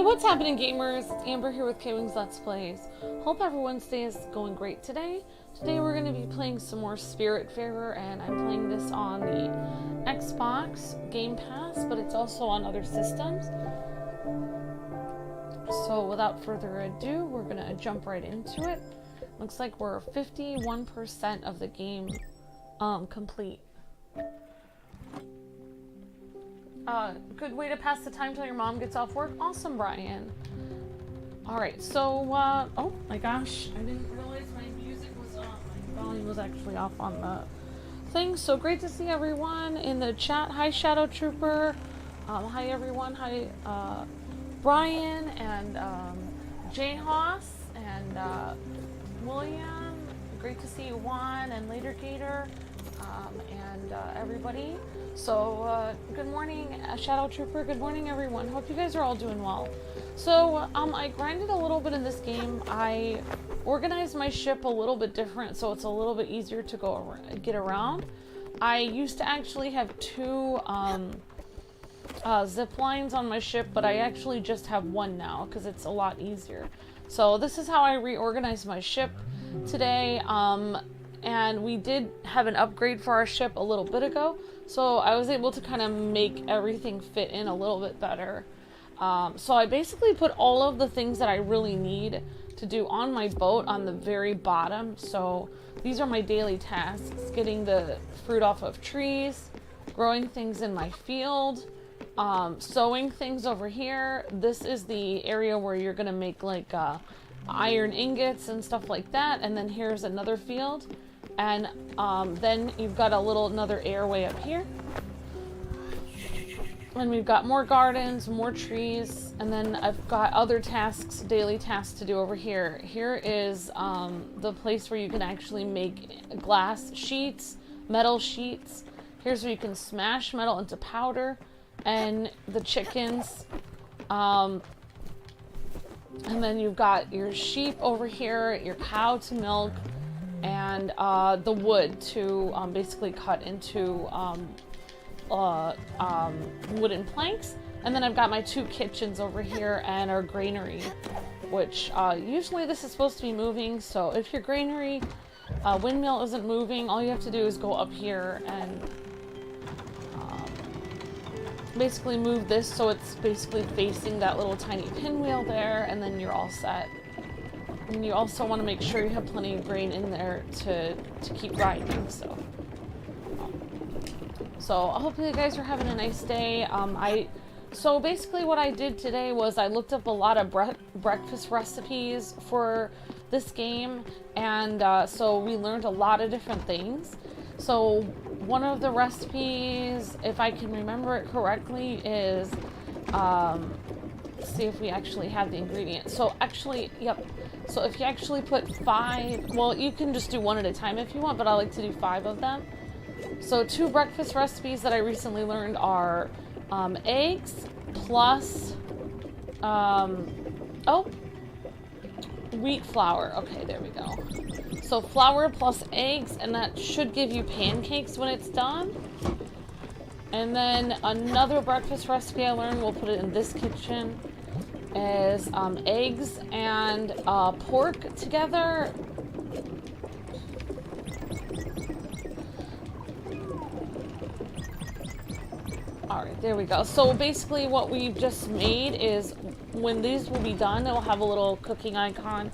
What's happening, gamers? It's Amber here with KwingsLetsPlays. Hope everyone's day is going great today. Today we're going to be playing some more Spiritfarer, and I'm playing this on the Xbox Game Pass, but it's also on other systems. So without further ado, we're going to jump right into it. Looks like we're 51% of the game complete. Good way to pass the time till your mom gets off work. Awesome, Brian. Alright, so, oh my gosh, I didn't realize my music was on. My volume was actually off on the thing. So great to see everyone in the chat. Hi, Shadow Trooper. Hi, everyone. Hi, Brian and Jay Haas and William. Great to see you, Juan and Later Gator, and everybody. So, good morning, Shadow Trooper. Good morning, everyone. Hope you guys are all doing well. So, I grinded a little bit in this game. I organized my ship a little bit different, so it's a little bit easier to get around. I used to actually have two zip lines on my ship, but I actually just have one now because it's a lot easier. So this is how I reorganized my ship today. And we did have an upgrade for our ship a little bit ago, so I was able to kind of make everything fit in a little bit better. So I basically put all of the things that I really need to do on my boat on the very bottom. So these are my daily tasks: getting the fruit off of trees, growing things in my field, sewing things over here. This is the area where you're gonna make like iron ingots and stuff like that, and then here's another field. And then you've got another airway up here. And we've got more gardens, more trees, and then I've got other tasks, daily tasks to do over here. Here is the place where you can actually make glass sheets, metal sheets. Here's where you can smash metal into powder, and the chickens. And then you've got your sheep over here, your cow to milk, and the wood to basically cut into wooden planks. And then I've got my two kitchens over here and our granary, which usually this is supposed to be moving. So if your granary windmill isn't moving, all you have to do is go up here and basically move this so it's basically facing that little tiny pinwheel there, and then you're all set. And you also want to make sure you have plenty of grain in there to keep grinding. So hopefully you guys are having a nice day. So basically what I did today was I looked up a lot of breakfast recipes for this game, and so we learned a lot of different things. So one of the recipes, if I can remember it correctly, is let's see if we actually have the ingredients. So actually, yep. So if you actually put 5, well, you can just do one at a time if you want, but I like to do 5 of them. So 2 breakfast recipes that I recently learned are eggs plus, wheat flour. Okay, there we go. So flour plus eggs, and that should give you pancakes when it's done. And then another breakfast recipe I learned, we'll put it in this kitchen, is eggs and pork together. Alright, there we go. So basically what we've just made is, when these will be done, it'll have a little cooking icon,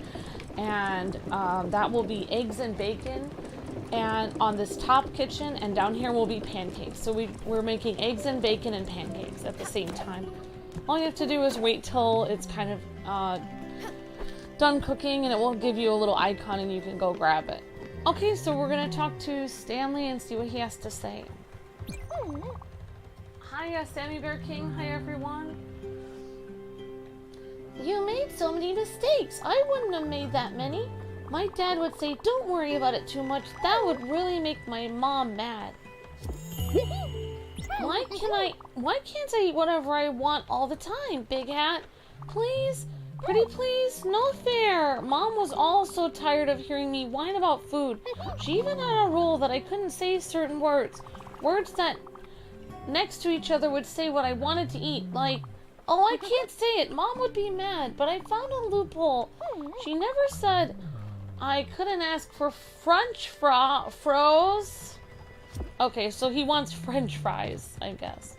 and that will be eggs and bacon, and on this top kitchen, and down here will be pancakes. So we're making eggs and bacon and pancakes at the same time. All you have to do is wait till it's kind of done cooking, and it will give you a little icon and you can go grab it. Okay, so we're gonna talk to Stanley and see what he has to say. Hi, Sammy Bear King. Hi, everyone. You made so many mistakes. I wouldn't have made that many. My dad would say, don't worry about it too much. That would really make my mom mad. Why can't I eat whatever I want all the time, Big Hat? Please? Pretty please? No fair. Mom was all so tired of hearing me whine about food. She even had a rule that I couldn't say certain words. Words that next to each other would say what I wanted to eat, like Oh, I can't say it. Mom would be mad, but I found a loophole. She never said I couldn't ask for French fries. Okay, so he wants French fries, I guess.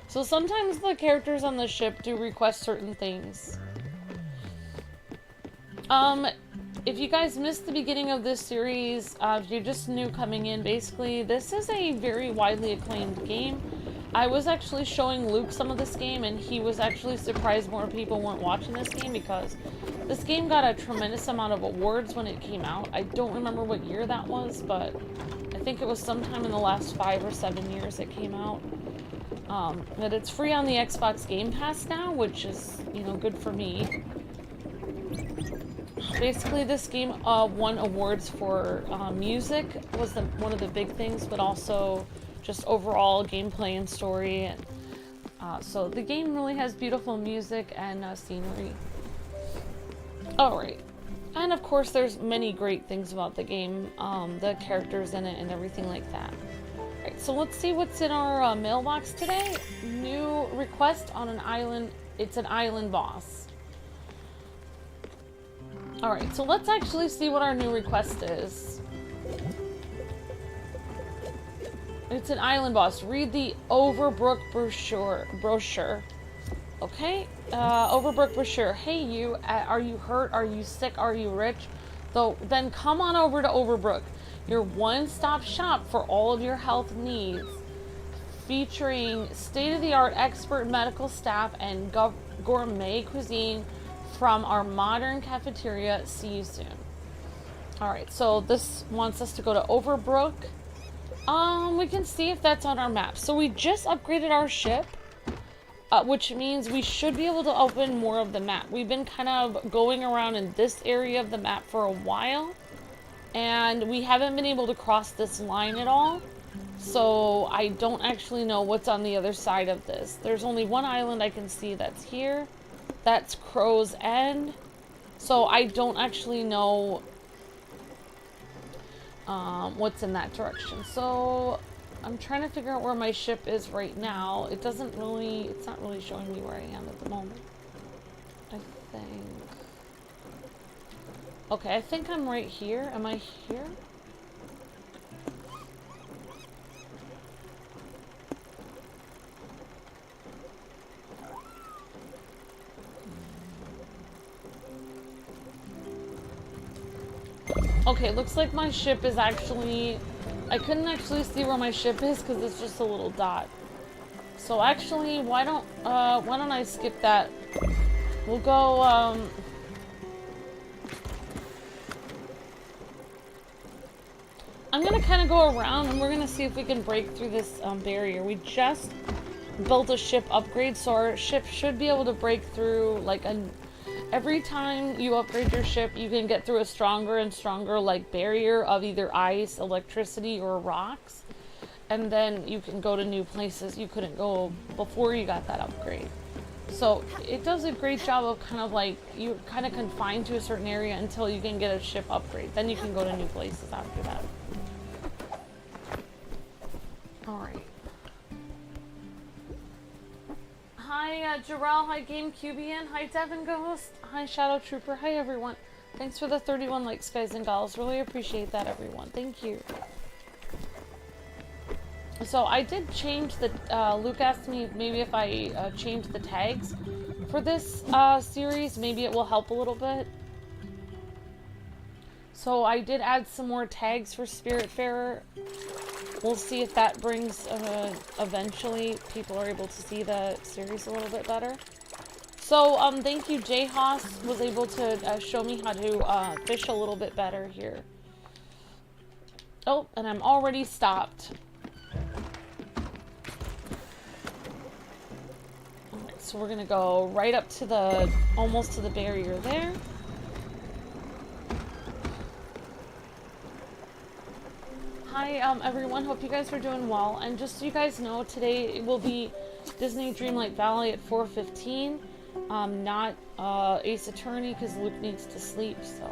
So sometimes the characters on the ship do request certain things. If you guys missed the beginning of this series, if you're just new coming in, basically, this is a very widely acclaimed game. I was actually showing Luke some of this game, and he was actually surprised more people weren't watching this game because this game got a tremendous amount of awards when it came out. I don't remember what year that was, but I think it was sometime in the last 5 or 7 years it came out. But it's free on the Xbox Game Pass now, which is, you know, good for me. Basically, this game won awards for music, was one of the big things, but also just overall gameplay and story. And, so the game really has beautiful music and scenery. Alright. And of course, there's many great things about the game, the characters in it and everything like that. Alright, so let's see what's in our mailbox today. New request on an island. It's an island boss. Alright, so let's actually see what our new request is. It's an island boss. Read the Overbrook brochure. Okay, Overbrook brochure. Hey you, are you hurt? Are you sick? Are you rich? Then come on over to Overbrook, your one-stop shop for all of your health needs. Featuring state-of-the-art expert medical staff and gourmet cuisine from our modern cafeteria. See you soon. Alright, so this wants us to go to Overbrook. We can see if that's on our map. So we just upgraded our ship, which means we should be able to open more of the map. We've been kind of going around in this area of the map for a while, and we haven't been able to cross this line at all. So I don't actually know what's on the other side of this. There's only one island I can see that's here. That's Crow's End. So I don't actually know what's in that direction. So I'm trying to figure out where my ship is right now. It's not really showing me where I am at the moment. I think. Okay, I think I'm right here. Am I here? Okay, looks like my ship is actually... I couldn't actually see where my ship is because it's just a little dot. So actually, why don't I skip that? We'll go, I'm gonna kind of go around and we're gonna see if we can break through this barrier. We just built a ship upgrade, so our ship should be able to break through like every time you upgrade your ship, you can get through a stronger and stronger like barrier of either ice, electricity, or rocks. And then you can go to new places you couldn't go before you got that upgrade. So it does a great job of kind of like, you're kind of confined to a certain area until you can get a ship upgrade. Then you can go to new places after that. Alright. Hi, Jarrell. Hi, GameCubian. Hi, Devin Ghost. Hi, Shadow Trooper. Hi, everyone. Thanks for the 31 likes, guys and gals. Really appreciate that, everyone. Thank you. So, I did change the... Luke asked me maybe if I change the tags for this series. Maybe it will help a little bit. So, I did add some more tags for Spiritfarer. We'll see if that brings, eventually, people are able to see the series a little bit better. So, thank you, J Haas was able to show me how to fish a little bit better here. Oh, and I'm already stopped. Alright, so we're gonna go right up to the, almost to the barrier there. Hi, everyone. Hope you guys are doing well. And just so you guys know, today it will be Disney Dreamlight Valley at 4:15. Not Ace Attorney because Luke needs to sleep. So,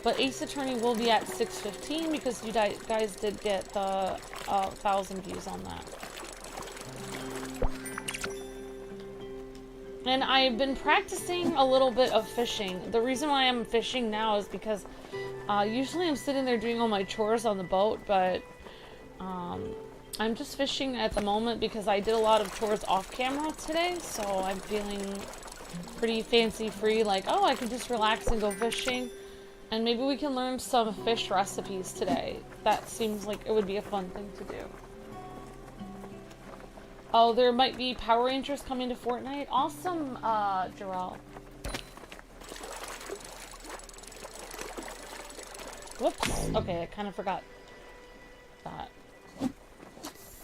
but Ace Attorney will be at 6:15 because you guys did get the 1,000 views on that. And I've been practicing a little bit of fishing. The reason why I'm fishing now is because usually I'm sitting there doing all my chores on the boat, but I'm just fishing at the moment because I did a lot of chores off camera today, so I'm feeling pretty fancy free, like, oh, I can just relax and go fishing. And maybe we can learn some fish recipes today. That seems like it would be a fun thing to do. Oh, there might be Power Rangers coming to Fortnite. Awesome, Jarrell. Whoops. Okay, I kind of forgot that.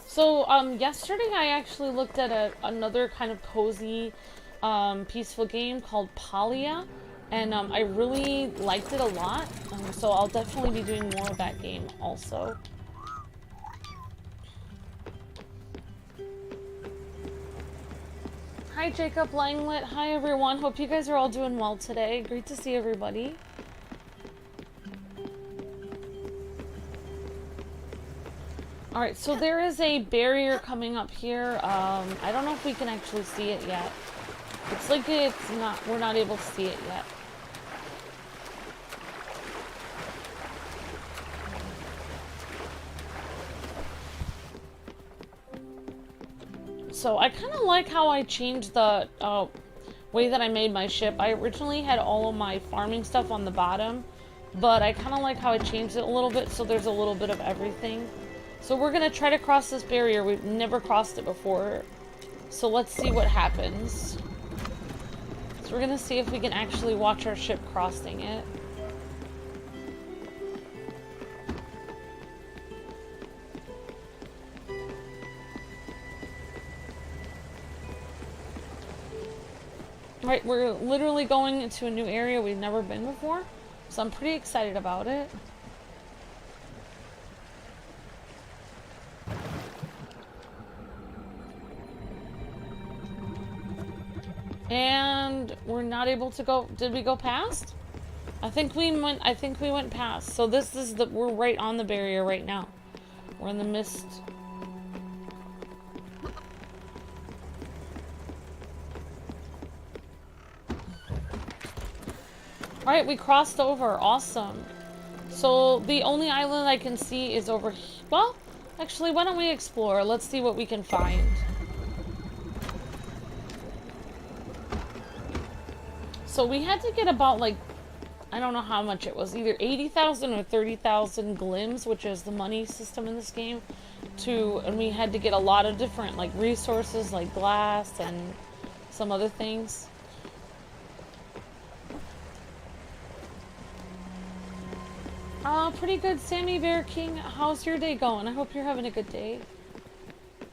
So, yesterday I actually looked at another kind of cozy, peaceful game called Palia. And, I really liked it a lot. So I'll definitely be doing more of that game also. Hi Jacob Langlet, hi everyone, hope you guys are all doing well today. Great to see everybody. Alright, so there is a barrier coming up here. I don't know if we can actually see it yet. It's like we're not able to see it yet. So I kind of like how I changed the way that I made my ship. I originally had all of my farming stuff on the bottom, but I kind of like how I changed it a little bit so there's a little bit of everything. So we're going to try to cross this barrier. We've never crossed it before. So let's see what happens. So we're going to see if we can actually watch our ship crossing it. Right, we're literally going into a new area we've never been before, so I'm pretty excited about it. And we're not able to go. Did we go past? I think we went past. So this is we're right on the barrier right now. We're in the mist. Alright, we crossed over. Awesome. So, the only island I can see is over here. Well, actually, why don't we explore? Let's see what we can find. So, we had to get about, like, I don't know how much it was. Either 80,000 or 30,000 glims, which is the money system in this game. And we had to get a lot of different, like, resources, like glass and some other things. Pretty good, Sammy Bear King. How's your day going? I hope you're having a good day.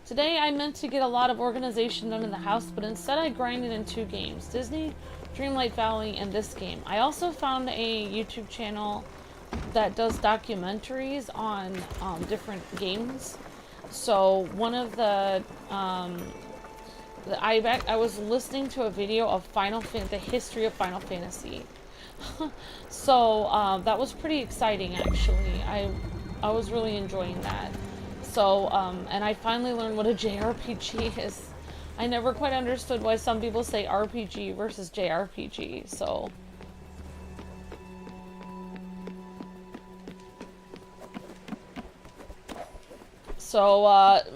Today I meant to get a lot of organization done in the house, but instead I grinded in 2 games. Disney, Dreamlight Valley, and this game. I also found a YouTube channel that does documentaries on different games. So one of I was listening to a video of the history of Final Fantasy. So that was pretty exciting, actually. I was really enjoying that. So and I finally learned what a JRPG is. I never quite understood why some people say RPG versus JRPG. So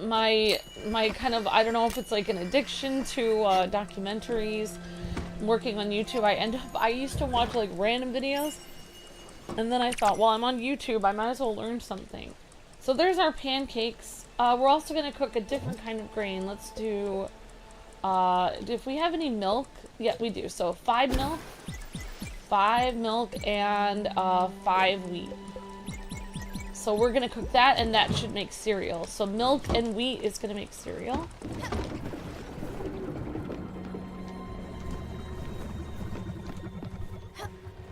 my kind of, I don't know if it's like an addiction to documentaries. Working on YouTube, I used to watch like random videos, and then I thought, well, I'm on YouTube, I might as well learn something. So there's our pancakes. We're also going to cook a different kind of grain. Let's do, if we have any milk, yeah, we do. So 5 milk, and 5 wheat. So we're going to cook that, and that should make cereal. So milk and wheat is going to make cereal.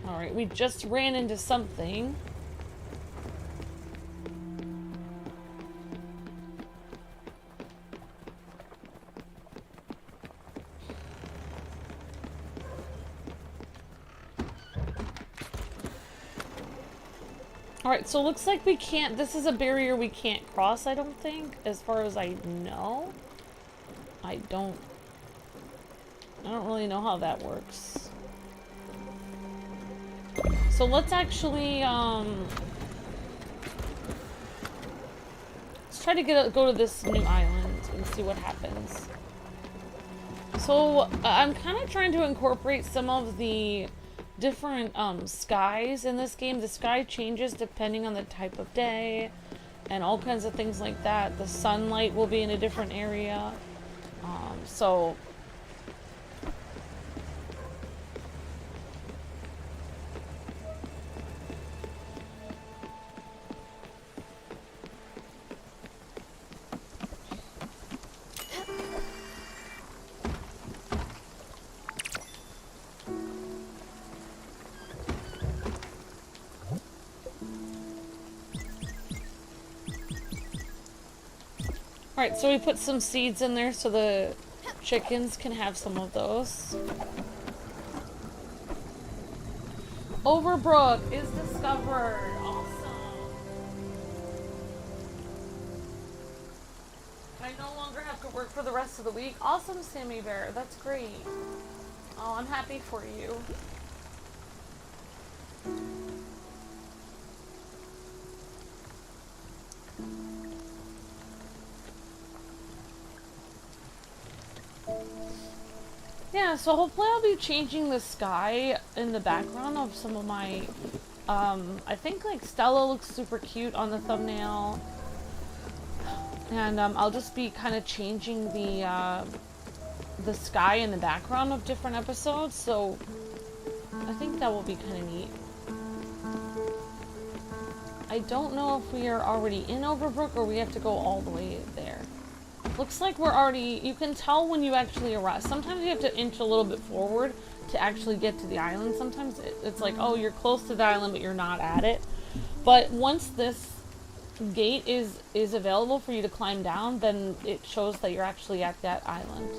Alright, we just ran into something. Alright, so it looks like we can't, this is a barrier we can't cross, I don't think, as far as I know. I don't really know how that works. So let's actually, let's try to go to this new island and see what happens. So I'm kind of trying to incorporate some of the different skies in this game. The sky changes depending on the type of day and all kinds of things like that. The sunlight will be in a different area. So alright, so we put some seeds in there so the chickens can have some of those. Overbrook is discovered. Awesome. I no longer have to work for the rest of the week. Awesome, Sammy Bear. That's great. Oh, I'm happy for you. Yeah, so hopefully I'll be changing the sky in the background of some of my, I think like Stella looks super cute on the thumbnail. And I'll just be kind of changing the sky in the background of different episodes, so I think that will be kind of neat. I don't know if we are already in Overbrook or we have to go all the way there. Looks like we're already, you can tell when you actually arrive. Sometimes you have to inch a little bit forward to actually get to the island. Sometimes it's like, oh, you're close to the island, but you're not at it. But once this gate is available for you to climb down, then it shows that you're actually at that island.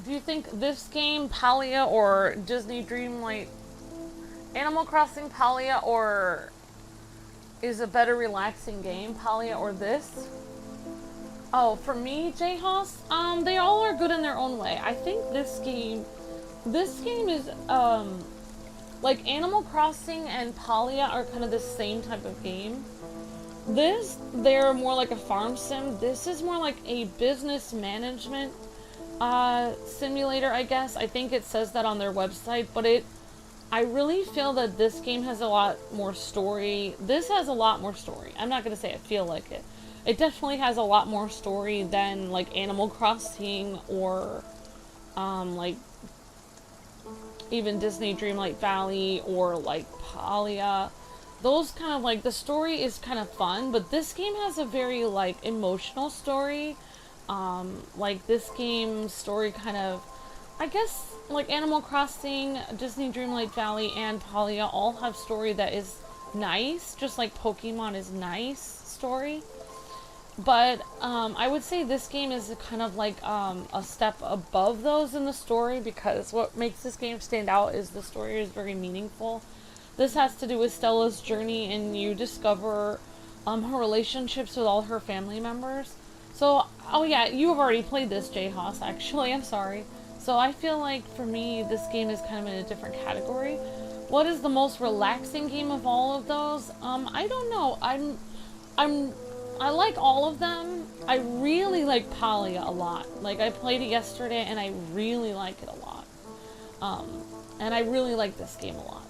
Do you think this game, Palia, or Disney Dreamlight, Animal Crossing Palia, or is a better relaxing game, Palia or this? Oh, for me, J-Hoss, they all are good in their own way. I think this game is, like Animal Crossing and Palia are kind of the same type of game. They're more like a farm sim. This is more like a business management simulator, I guess. I think it says that on their website, but I really feel that this game has a lot more story. This has a lot more story. I'm not gonna say I feel like it. It definitely has a lot more story than like Animal Crossing or like even Disney Dreamlight Valley or like Palia. Those kind of like, the story is kind of fun, but this game has a very like emotional story. Like this game's story kind of, I guess, like Animal Crossing, Disney Dreamlight Valley, and Palia all have story that is nice, just like Pokemon is nice story. But I would say this game is kind of like a step above those in the story, because what makes this game stand out is the story is very meaningful. This has to do with Stella's journey, and you discover her relationships with all her family members. So, oh yeah, you have already played this, J-Hoss, actually, I'm sorry. So I feel like, for me, this game is kind of in a different category. What is the most relaxing game of all of those? I don't know. I like all of them. I really like Palia a lot. Like, I played it yesterday, and I really like it a lot. And I really like this game a lot.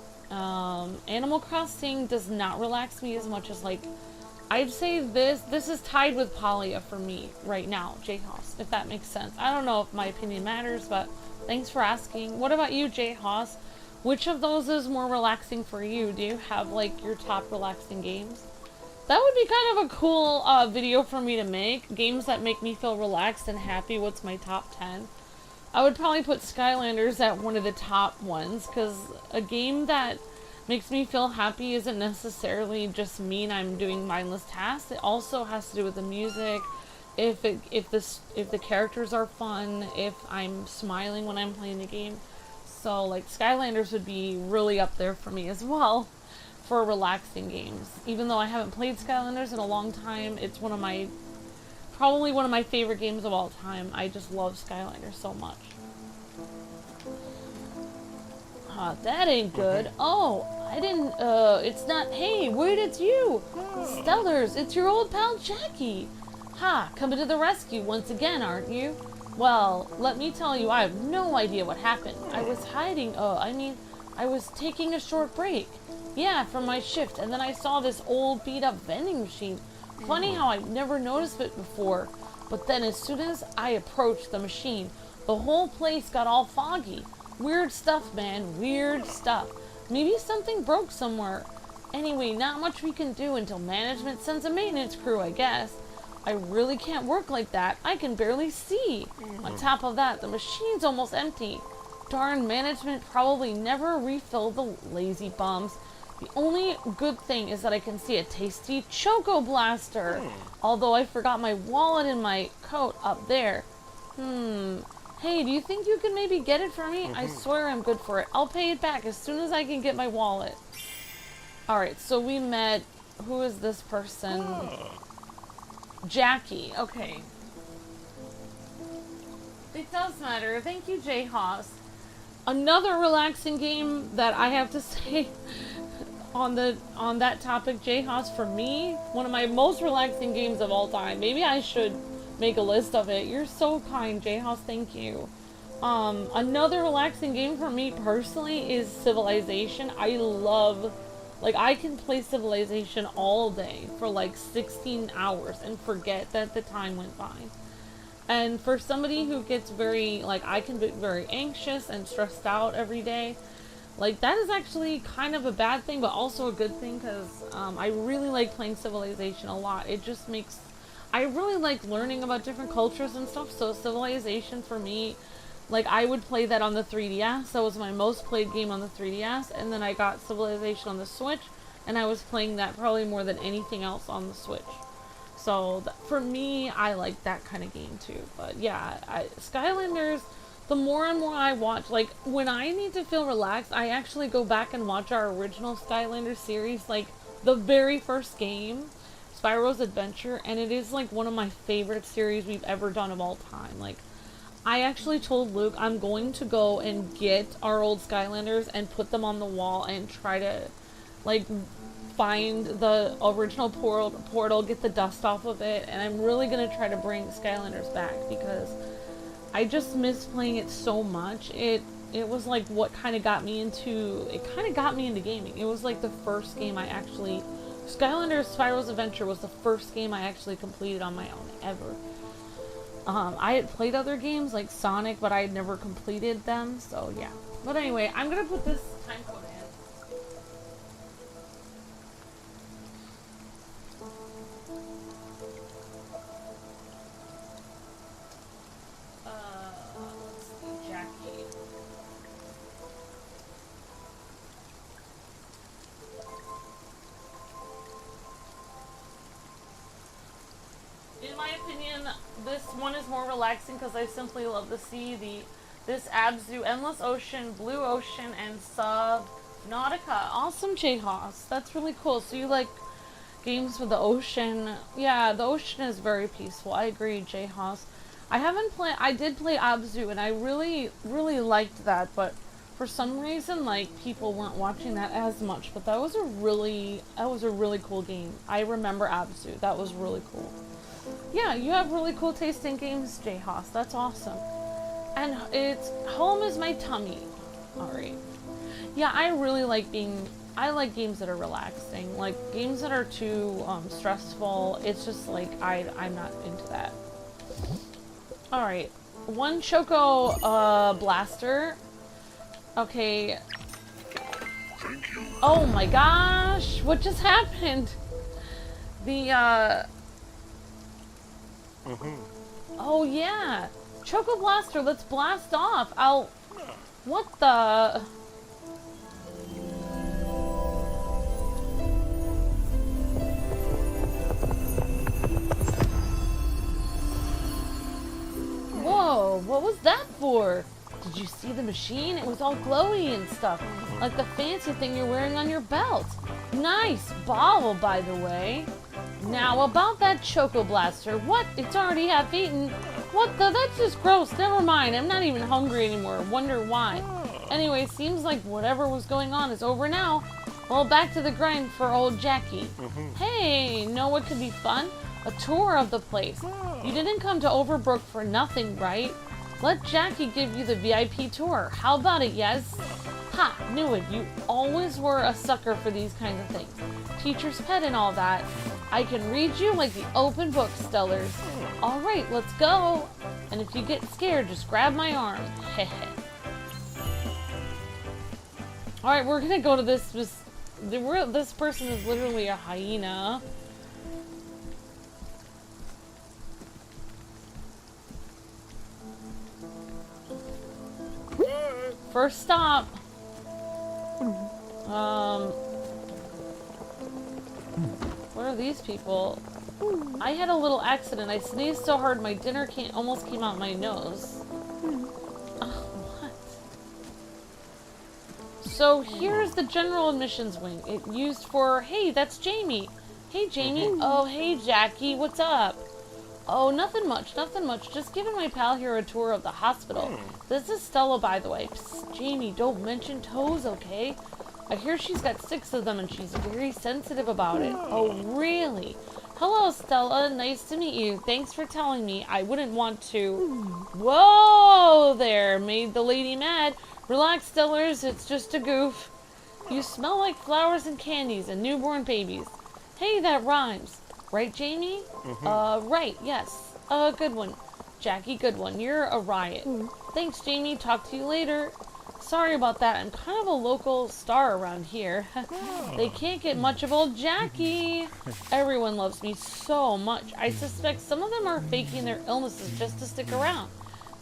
Animal Crossing does not relax me as much as, like, I'd say this is tied with Palia for me right now, J-Hoss, if that makes sense. I don't know if my opinion matters, but thanks for asking. What about you, J-Hoss? Which of those is more relaxing for you? Do you have, like, your top relaxing games? That would be kind of a cool video for me to make. Games that make me feel relaxed and happy. What's my top 10? I would probably put Skylanders at one of the top ones, because a game that makes me feel happy isn't necessarily just mean I'm doing mindless tasks. It also has to do with the music, if the characters are fun, if I'm smiling when I'm playing the game. So like Skylanders would be really up there for me as well. for relaxing games. Even though I haven't played Skylanders in a long time, it's probably one of my favorite games of all time. I just love Skylanders so much. That ain't good. Oh, I didn't, it's not, hey, wait, it's you! Stellars, it's your old pal Jackie! Ha, coming to the rescue once again, aren't you? Well, let me tell you, I have no idea what happened. I was hiding, I was taking a short break. Yeah, from my shift, and then I saw this old beat-up vending machine. Funny how I've never noticed it before. But then as soon as I approached the machine, the whole place got all foggy. Weird stuff, man. Weird stuff. Maybe something broke somewhere. Anyway, not much we can do until management sends a maintenance crew, I guess. I really can't work like that. I can barely see. On top of that, the machine's almost empty. Darn, management probably never refilled the lazy bums. The only good thing is that I can see a tasty Choco Blaster. Although I forgot my wallet in my coat up there. Hey, do you think you can maybe get it for me? I swear I'm good for it. I'll pay it back as soon as I can get my wallet. Alright, so we met... Who is this person? Jackie. Okay. It does matter. Thank you, J. Haas. Another relaxing game that I have to say on that topic, J. Haas, for me, one of my most relaxing games of all time. Maybe I should make a list of it. You're so kind, J. Haas. Thank you. Another relaxing game for me personally is Civilization. I love, like, I can play Civilization all day for like 16 hours and forget that the time went by. And for somebody who gets very, like, I can be very anxious and stressed out every day, like, that is actually kind of a bad thing, but also a good thing, because I really like playing Civilization a lot. It just makes, I really like learning about different cultures and stuff, so Civilization for me, like, I would play that on the 3DS. That was my most played game on the 3DS, and then I got Civilization on the Switch, and I was playing that probably more than anything else on the Switch. So, for me, I like that kind of game too. But yeah, Skylanders, the more and more I watch, like, when I need to feel relaxed, I actually go back and watch our original Skylanders series, like, the very first game, Spyro's Adventure, and it is, like, one of my favorite series we've ever done of all time. Like, I actually told Luke I'm going to go and get our old Skylanders and put them on the wall and try to, like, find the original portal, get the dust off of it, and I'm really going to try to bring Skylanders back, because I just miss playing it so much. It was like what kind of got me into, gaming. It was like the first game I actually, Skylanders Spyro's Adventure was the first game I actually completed on my own, ever. I had played other games like Sonic, but I had never completed them, so yeah. But anyway, I'm going to put this time code in. In my opinion, this one is more relaxing because I simply love to see this Abzu, Endless Ocean, Blue Ocean, and Subnautica. Awesome, J-Hoss. That's really cool. So you like games with the ocean. Yeah, the ocean is very peaceful. I agree, J-Hoss. I did play Abzu, and I really, really liked that, but for some reason, like, people weren't watching that as much. But that was a really cool game. I remember Abzu. That was really cool. Yeah, you have really cool taste in games, J-Hoss. That's awesome. And it's home is my tummy. Alright. Yeah, I really like I like games that are relaxing. Like, games that are too stressful, it's just like, I'm not into that. Alright. One Choco Blaster. Okay. Oh my gosh! What just happened? Oh yeah! Choco Blaster, let's blast off! What the... Whoa, what was that for? Did you see the machine? It was all glowy and stuff, like the fancy thing you're wearing on your belt. Nice bottle, by the way. Now, about that Choco Blaster. What? It's already half-eaten. What the? That's just gross. Never mind. I'm not even hungry anymore. Wonder why. Anyway, seems like whatever was going on is over now. Well, back to the grind for old Jackie. Hey, know what could be fun? A tour of the place. You didn't come to Overbrook for nothing, right? Let Jackie give you the VIP tour. How about it, yes? Ha! Knew it. You always were a sucker for these kinds of things. Teacher's pet and all that. I can read you like the open book, Stellars. Alright, let's go. And if you get scared, just grab my arm. Heh. Alright, we're gonna go to this person is literally a hyena. First stop. What are these people? I had a little accident. I sneezed so hard my dinner almost came out my nose. What? So here's the general admissions wing. It used for, hey, that's Jamie. Hey, Jamie. Oh, hey, Jackie. What's up? Oh, nothing much, nothing much. Just giving my pal here a tour of the hospital. This is Stella, by the way. Psst, Jamie, don't mention toes, okay? I hear she's got 6 of them and she's very sensitive about it. Oh, really? Hello, Stella. Nice to meet you. Thanks for telling me. I wouldn't want to... Whoa there, made the lady mad. Relax, Stellars. It's just a goof. You smell like flowers and candies and newborn babies. Hey, that rhymes. Right, Jamie? Right, yes. Good one. Jackie, good one. You're a riot. Thanks, Jamie. Talk to you later. Sorry about that. I'm kind of a local star around here. They can't get much of old Jackie. Everyone loves me so much. I suspect some of them are faking their illnesses just to stick around.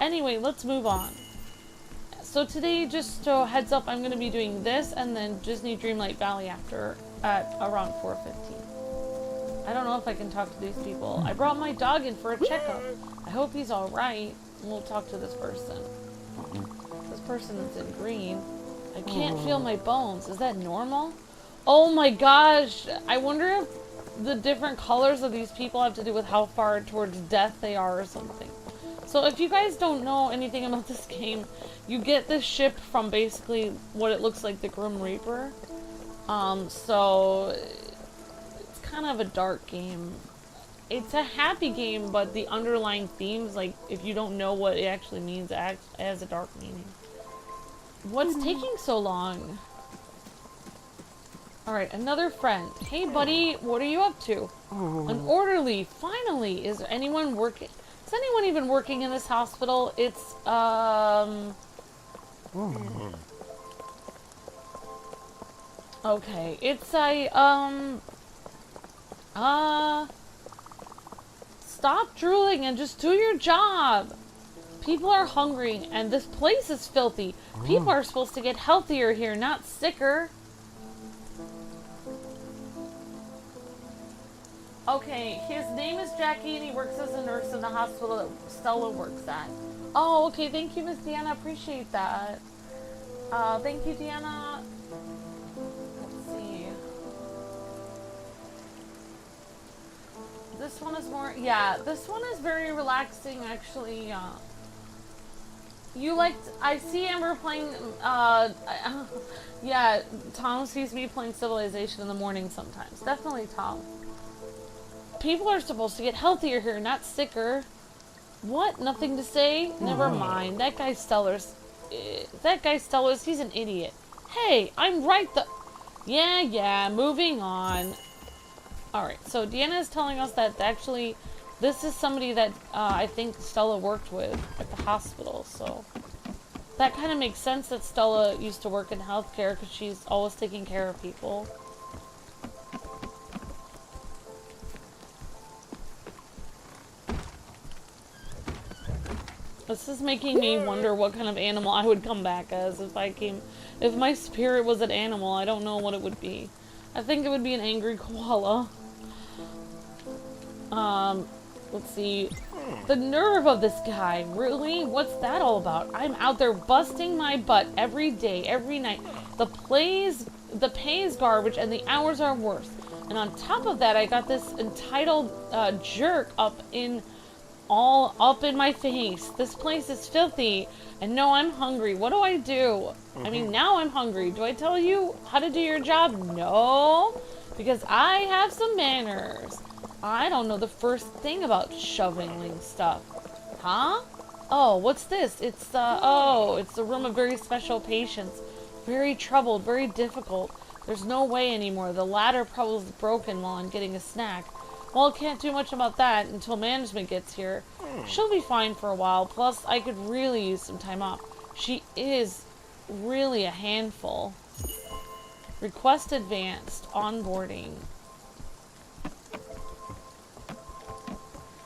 Anyway, let's move on. So today, just a heads up, I'm going to be doing this and then Disney Dreamlight Valley after at around 4:15. I don't know if I can talk to these people. I brought my dog in for a checkup. I hope he's alright. We'll talk to this person. This person is in green. I can't feel my bones. Is that normal? Oh my gosh. I wonder if the different colors of these people have to do with how far towards death they are or something. So if you guys don't know anything about this game, you get this ship from basically what it looks like the Grim Reaper. So it's kind of a dark game. It's a happy game, but the underlying themes, like, if you don't know what it actually means, it has a dark meaning. What's taking so long? Alright, another friend. Hey, buddy, what are you up to? An orderly, finally! Is anyone working? Is anyone even working in this hospital? It's, okay, it's a, stop drooling and just do your job. People are hungry and this place is filthy. People are supposed to get healthier here, not sicker. Okay, his name is Jackie and he works as a nurse in the hospital that Stella works at. Oh, okay, thank you, Miss Deanna. Appreciate that. Thank you, Deanna. Let's see. This one is more, yeah, this one is very relaxing, actually. You liked, I see Amber playing, yeah, Tom sees me playing Civilization in the morning sometimes. Definitely Tom. People are supposed to get healthier here, not sicker. What? Nothing to say? Never mind. That guy Stellars, he's an idiot. Hey, I'm right yeah, moving on. Alright, so Deanna is telling us that actually this is somebody that I think Stella worked with at the hospital, so that kind of makes sense that Stella used to work in healthcare because she's always taking care of people. This is making me wonder what kind of animal I would come back as if my spirit was an animal. I don't know what it would be. I think it would be an angry koala. Let's see. The nerve of this guy. Really? What's that all about? I'm out there busting my butt every day, every night. The place the pay is garbage and the hours are worse. And on top of that, I got this entitled jerk all up in my face. This place is filthy. And no, I'm hungry. What do I do? I mean, now I'm hungry. Do I tell you how to do your job? No, because I have some manners. I don't know the first thing about shoveling stuff. Huh? Oh, what's this? It's it's the room of very special patients. Very troubled, very difficult. There's no way anymore. The ladder probably is broken while I'm getting a snack. Well, I can't do much about that until management gets here. She'll be fine for a while. Plus, I could really use some time off. She is really a handful. Request advanced. Onboarding.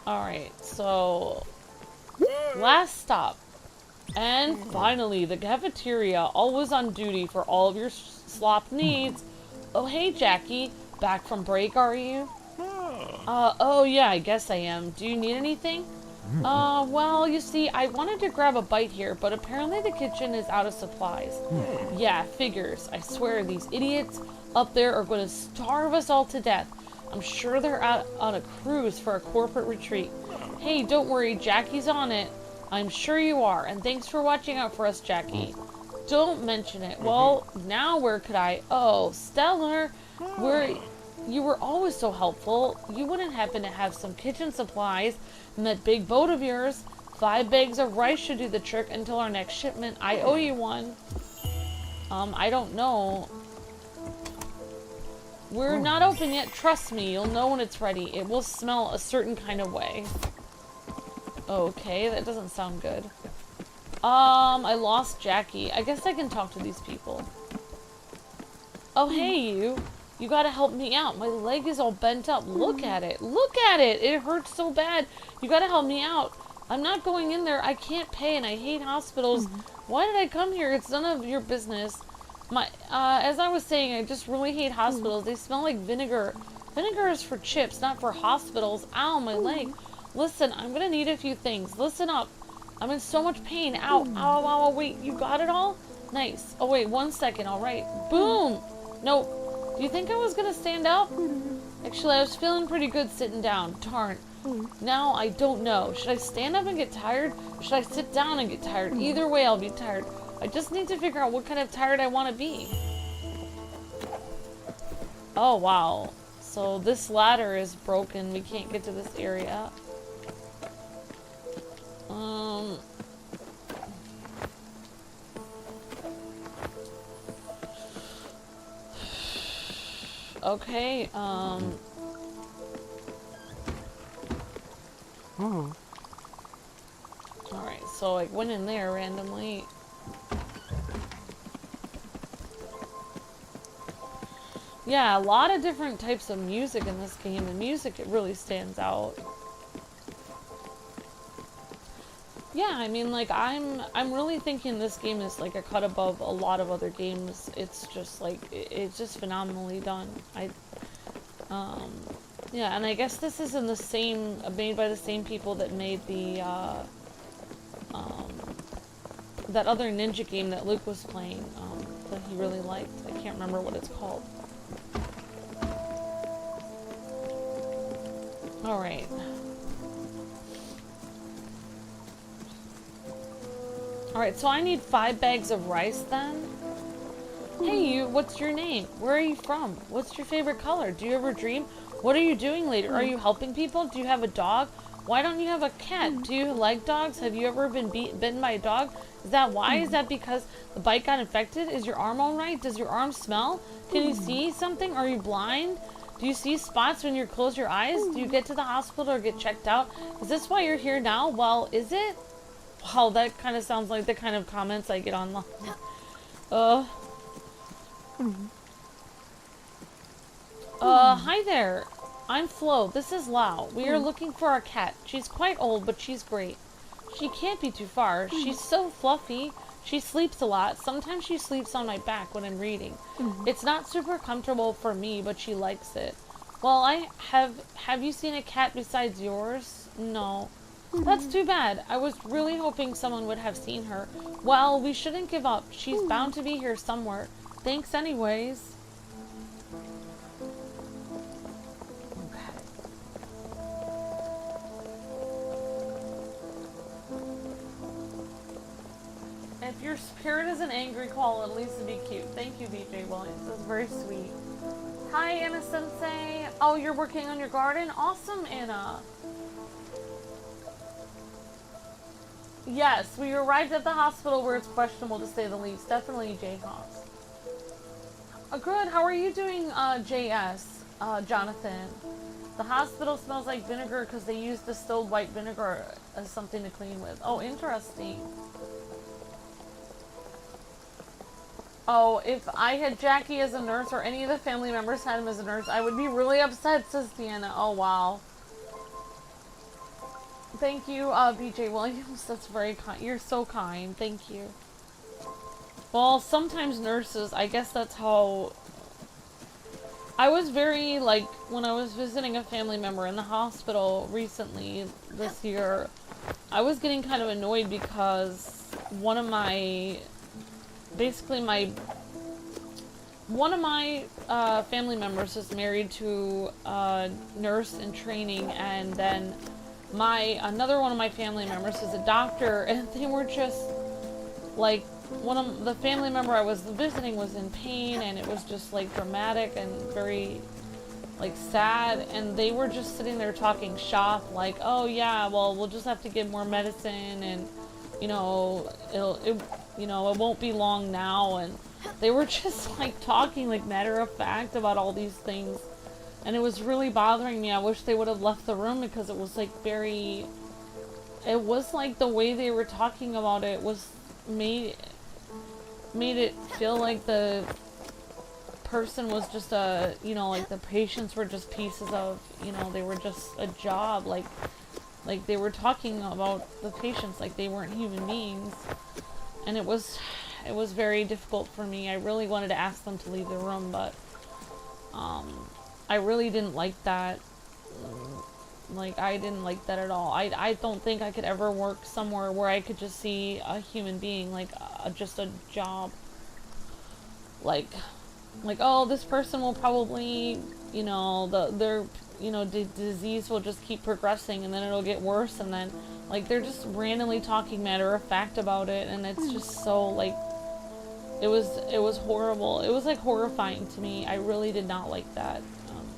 Alright, so... last stop. And finally, the cafeteria, always on duty for all of your slop needs. Oh, hey, Jackie. Back from break, are you? Oh, yeah, I guess I am. Do you need anything? Well, you see, I wanted to grab a bite here, but apparently the kitchen is out of supplies. Yeah, figures. I swear, these idiots up there are going to starve us all to death. I'm sure they're out on a cruise for a corporate retreat. Hey, don't worry, Jackie's on it. I'm sure you are, and thanks for watching out for us, Jackie. Don't mention it. Well, now where could I... Oh, Stella, you were always so helpful. You wouldn't happen to have some kitchen supplies in that big boat of yours? 5 bags of rice should do the trick until our next shipment. I owe you one. I don't know. We're not open yet. Trust me, you'll know when it's ready. It will smell a certain kind of way. Okay, that doesn't sound good. I lost Jackie. I guess I can talk to these people. Oh, hey, you. You gotta help me out. My leg is all bent up. Look at it. Look at it. It hurts so bad. You gotta help me out. I'm not going in there. I can't pay and I hate hospitals. Why did I come here? It's none of your business. As I was saying, I just really hate hospitals. They smell like vinegar. Vinegar is for chips, not for hospitals. Ow, my leg. Listen, I'm gonna need a few things. Listen up. I'm in so much pain. Ow, ow, ow, wait, you got it all? Nice. Oh, wait, 1 second, alright. Boom! No. Do you think I was gonna stand up? Actually, I was feeling pretty good sitting down. Darn. Now, I don't know. Should I stand up and get tired? Or should I sit down and get tired? Either way, I'll be tired. I just need to figure out what kind of tired I want to be. Oh, wow. So this ladder is broken. We can't get to this area. Okay, Alright, so I went in there randomly. Yeah, a lot of different types of music in this game. The music, it really stands out. Yeah, I mean, like, I'm really thinking this game is, like, a cut above a lot of other games. It's just, like, it's just phenomenally done. Yeah, and I guess this is in the same, made by the same people that made the, that other ninja game that Luke was playing, that he really liked. I can't remember what it's called. Alright. Alright, so I need 5 bags of rice then? Hey you, what's your name? Where are you from? What's your favorite color? Do you ever dream? What are you doing later? Are you helping people? Do you have a dog? Why don't you have a cat? Do you like dogs? Have you ever been bitten by a dog? Is that why? Is that because the bite got infected? Is your arm alright? Does your arm smell? Can you see something? Are you blind? Do you see spots when you close your eyes? Do you get to the hospital or get checked out? Is this why you're here now? Well, is it? Wow, that kind of sounds like the kind of comments I get online. Hi there. I'm Flo. This is Lau. We are looking for our cat. She's quite old, but she's great. She can't be too far. She's so fluffy. She sleeps a lot. Sometimes she sleeps on my back when I'm reading. It's not super comfortable for me, but she likes it. Well, have you seen a cat besides yours? No. That's too bad. I was really hoping someone would have seen her. Well, we shouldn't give up. She's bound to be here somewhere. Thanks anyways. If your spirit is an angry koala, at least it'd be cute. Thank you, BJ Williams. That's very sweet. Hi, Anna Sensei. Oh, you're working on your garden? Awesome, Anna. Yes, we arrived at the hospital where it's questionable to say the least. Definitely J-Hoss. Good, how are you doing, JS, Jonathan? The hospital smells like vinegar because they use distilled white vinegar as something to clean with. Oh, interesting. Oh, if I had Jackie as a nurse or any of the family members had him as a nurse, I would be really upset, says Deanna. Oh, wow. Thank you, BJ Williams. That's very kind. You're so kind. Thank you. Well, sometimes nurses, I guess that's how... I was very, like, when I was visiting a family member in the hospital recently this year, I was getting kind of annoyed because one of my family members is married to a nurse in training, and then another one of my family members is a doctor, and they were just, like, one of the family member I was visiting was in pain, and it was just like dramatic and very like sad, and they were just sitting there talking shop like, oh yeah, well, we'll just have to give more medicine, and you know, it won't be long now, and they were just like talking like matter of fact about all these things, and it was really bothering me. I wish they would have left the room because it was like it was like the way they were talking about it was made it feel like the person was just like the patients were just pieces of, they were just a job, like they were talking about the patients like they weren't human beings, and it was very difficult for me. I really wanted to ask them to leave the room, but I really didn't like that. Like, I didn't like that at all. I don't think I could ever work somewhere where I could just see a human being, like, just a job. Like, oh, this person will probably, their disease will just keep progressing, and then it'll get worse, and then, like, they're just randomly talking matter of fact about it, and it's just so, like, it was horrible. It was, like, horrifying to me. I really did not like that.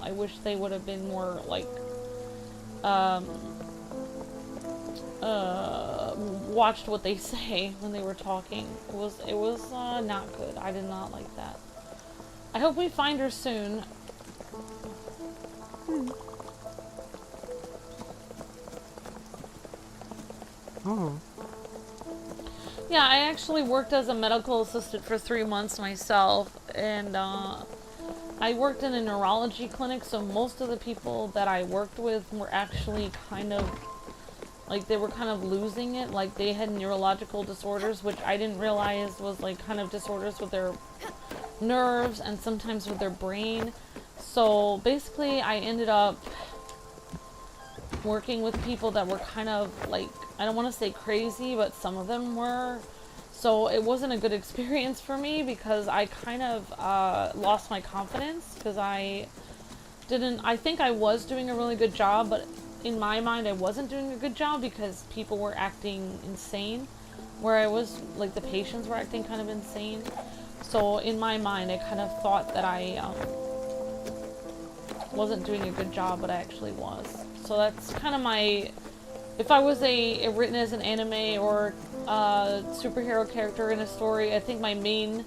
I wish they would have been more, like, watched what they say when they were talking. It was not good. I did not like that. I hope we find her soon. Oh. Yeah, I actually worked as a medical assistant for 3 months myself, and I worked in a neurology clinic, so most of the people that I worked with were actually kind of, like, they were kind of losing it. Like, they had neurological disorders, which I didn't realize was, like, kind of disorders with their nerves and sometimes with their brain. So, basically, I ended up working with people that were kind of, like, I don't want to say crazy, but some of them were. So it wasn't a good experience for me because I kind of lost my confidence because I think I was doing a really good job, but in my mind I wasn't doing a good job because people were acting insane, where I was, like, the patients were acting kind of insane. So in my mind I kind of thought that I wasn't doing a good job, but I actually was. So that's kind of my... If I was written as an anime or superhero character in a story, I think my main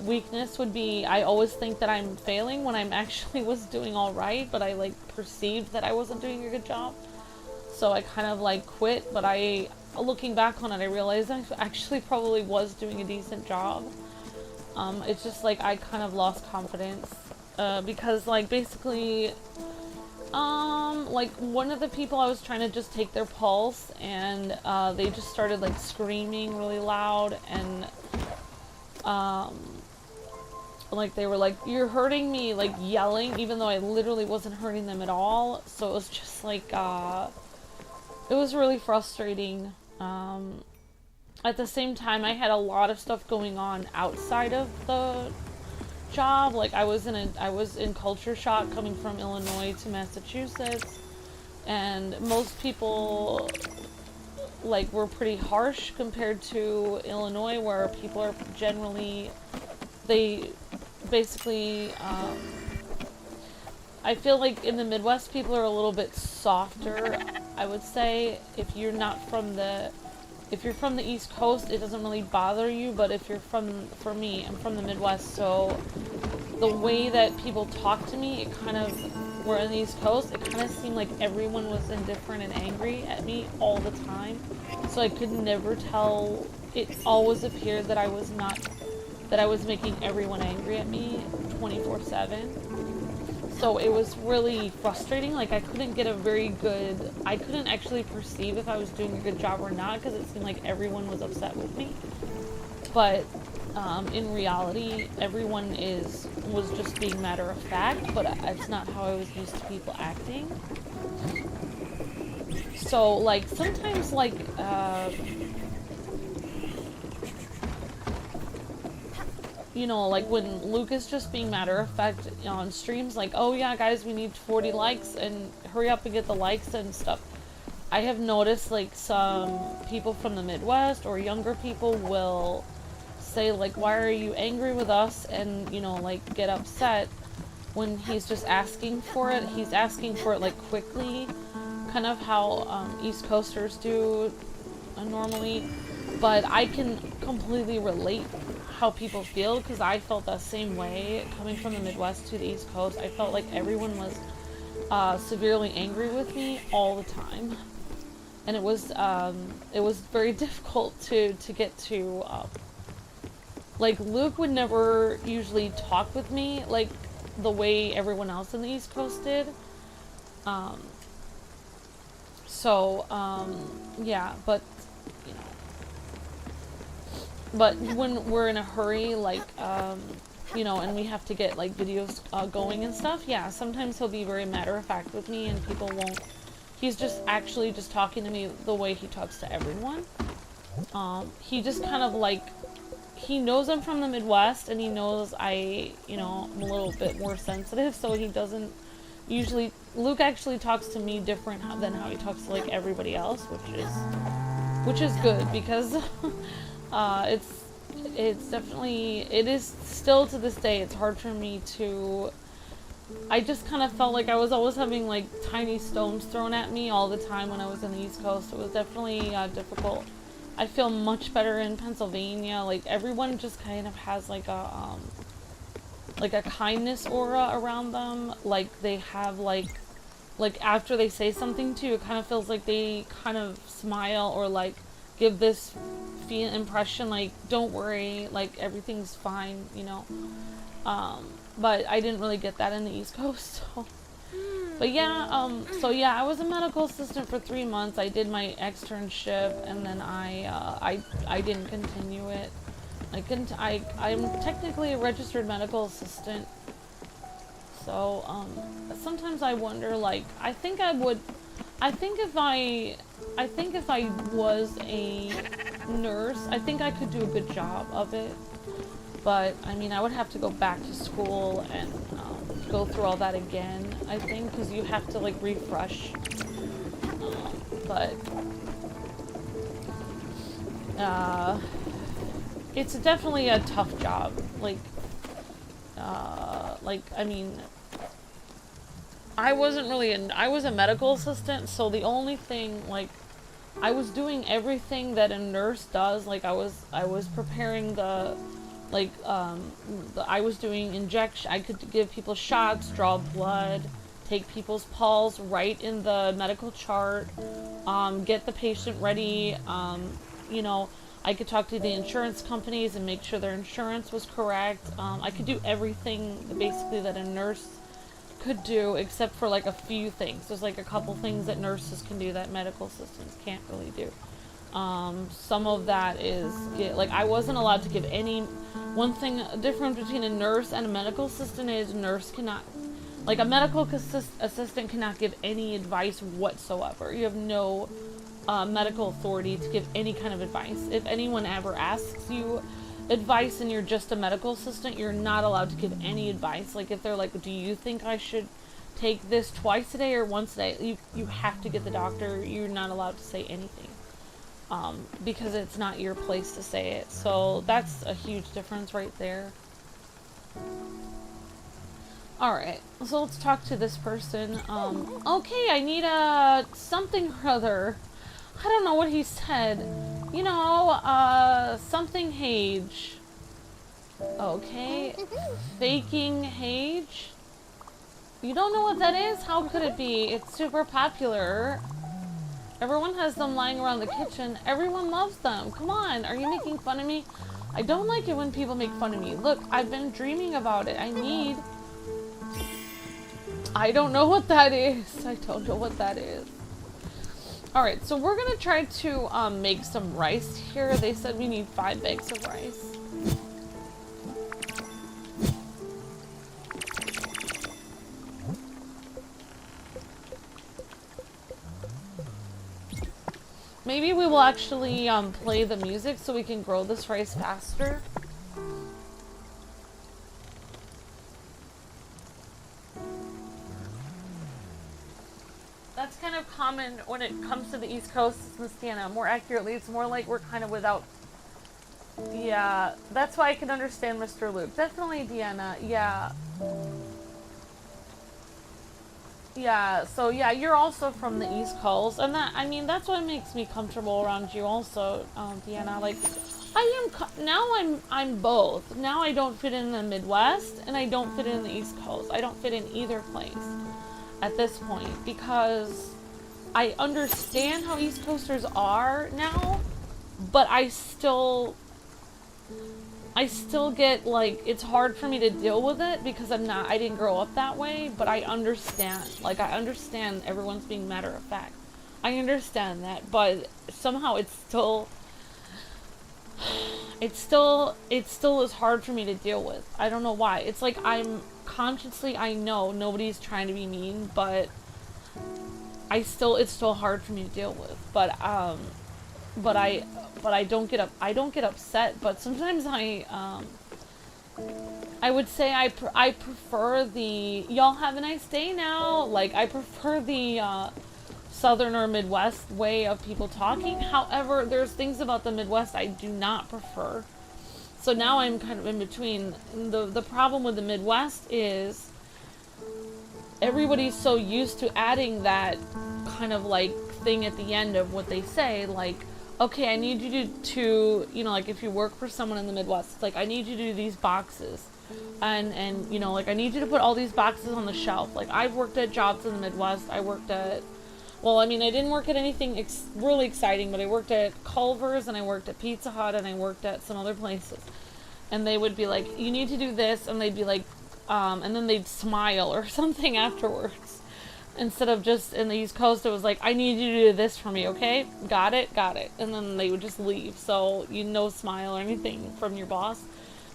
weakness would be I always think that I'm failing when I'm actually was doing all right, but I, like, perceived that I wasn't doing a good job. So I kind of, like, quit, but looking back on it, I realized I actually probably was doing a decent job. It's just, like, I kind of lost confidence because, like, basically... like, one of the people I was trying to just take their pulse, and they just started, like, screaming really loud, and like, they were like, "You're hurting me," like, yelling, even though I literally wasn't hurting them at all. So it was just like, it was really frustrating. At the same time, I had a lot of stuff going on outside of the job. Like, I was in culture shock coming from Illinois to Massachusetts, and most people like we're pretty harsh compared to Illinois, where people are generally, they basically, I feel like in the Midwest people are a little bit softer, I would say. If you're from the East Coast, it doesn't really bother you, but if you're for me, I'm from the Midwest, so the way that people talk to me, it kind of, we're on the East Coast, it kind of seemed like everyone was indifferent and angry at me all the time. So I could never tell, it always appeared that I was making everyone angry at me 24/7. So it was really frustrating. Like I couldn't actually perceive if I was doing a good job or not, because it seemed like everyone was upset with me. But in reality, everyone was just being matter of fact, but it's not how I was used to people acting. So like sometimes like you know, like when Luke is just being matter of fact on streams, like, oh yeah guys, we need 40 likes and hurry up and get the likes and stuff. I have noticed like some people from the Midwest or younger people will say like, why are you angry with us, and you know, like get upset when he's just asking for it. He's asking for it like quickly, kind of how East Coasters do normally. But I can completely relate how people feel, because I felt that same way coming from the Midwest to the East Coast. I felt like everyone was severely angry with me all the time, and it was very difficult to get to. Like Luke would never usually talk with me like the way everyone else in the East Coast did. Yeah, but you know. But when we're in a hurry, like, you know, and we have to get, like, videos going and stuff, yeah, sometimes he'll be very matter-of-fact with me, and people won't, he's just actually just talking to me the way he talks to everyone. He just kind of, like, he knows I'm from the Midwest, and he knows you know, I'm a little bit more sensitive, so he doesn't usually, Luke actually talks to me different than how he talks to, like, everybody else, which is good, because... it's definitely, it is still to this day, it's hard for me to, I just kind of felt like I was always having like tiny stones thrown at me all the time when I was in the East Coast. It was definitely difficult. I feel much better in Pennsylvania. Like everyone just kind of has like a kindness aura around them. Like they have like after they say something to you, it kind of feels like they kind of smile or like give this impression like, don't worry, like everything's fine, you know. But I didn't really get that in the East Coast. So. But yeah, so yeah, I was a medical assistant for 3 months. I did my externship, and then I didn't continue it. I'm technically a registered medical assistant. So sometimes I wonder, like, I think if I was a nurse, I think I could do a good job of it. But, I mean, I would have to go back to school and go through all that again, I think, because you have to, like, refresh. But, it's definitely a tough job. I mean... I was a medical assistant, so the only thing, like, I was doing everything that a nurse does. Like, I was preparing I was doing injection, I could give people shots, draw blood, take people's pulse, write in the medical chart, get the patient ready, you know, I could talk to the insurance companies and make sure their insurance was correct. I could do everything, basically, that a nurse could do, except for like a few things. There's like a couple things that nurses can do that medical assistants can't really do. Some of that is, like, I wasn't allowed to give any, one thing different between a nurse and a medical assistant is a nurse cannot, like a medical assistant cannot give any advice whatsoever. You have no medical authority to give any kind of advice. If anyone ever asks you advice and you're just a medical assistant, you're not allowed to give any advice. Like if they're like, do you think I should take this twice a day or once a day, you have to get the doctor. You're not allowed to say anything. because it's not your place to say it. So that's a huge difference right there. Alright, so let's talk to this person. Okay, I need something or other. I don't know what he said. You know, something Hage. Okay, faking Hage? You don't know what that is? How could it be? It's super popular. Everyone has them lying around the kitchen. Everyone loves them. Come on, are you making fun of me? I don't like it when people make fun of me. Look, I've been dreaming about it. I don't know what that is. I don't know what that is. Alright, so we're gonna try to make some rice here. They said we need 5 bags of rice. Maybe we will actually play the music so we can grow this rice faster. That's kind of common when it comes to the East Coast, Miss Deanna. More accurately, it's more like we're kind of without... Yeah, that's why I can understand Mr. Luke. Definitely, Deanna. Yeah. Yeah, so yeah, you're also from the East Coast, and that, I mean, that's what makes me comfortable around you also, Deanna. Like, I'm both. Now I don't fit in the Midwest, and I don't fit in the East Coast. I don't fit in either place at this point, because I understand how East Coasters are now, but I still get, like, it's hard for me to deal with it because I didn't grow up that way, but I understand. Like, I understand everyone's being matter of fact. I understand that, but somehow it still is hard for me to deal with. I don't know why. It's like I know nobody's trying to be mean, but it's still hard for me to deal with. But I don't get upset, but sometimes I would say I prefer the y'all have a nice day now. Like, I prefer the Southern or Midwest way of people talking. However, there's things about the Midwest I do not prefer. So now I'm kind of in between. The problem with the Midwest is everybody's so used to adding that kind of like thing at the end of what they say, like, okay, I need you to you know, like, if you work for someone in the Midwest, it's like, I need you to do these boxes. And you know, like, I need you to put all these boxes on the shelf. Like, I've worked at jobs in the Midwest. I worked at, well, I mean, I didn't work at anything really exciting, but I worked at Culver's, and I worked at Pizza Hut, and I worked at some other places. And they would be like, you need to do this, and they'd be like, and then they'd smile or something afterwards. Instead of just in the East Coast, it was like, I need you to do this for me, okay? Got it? Got it. And then they would just leave. So, no smile or anything from your boss.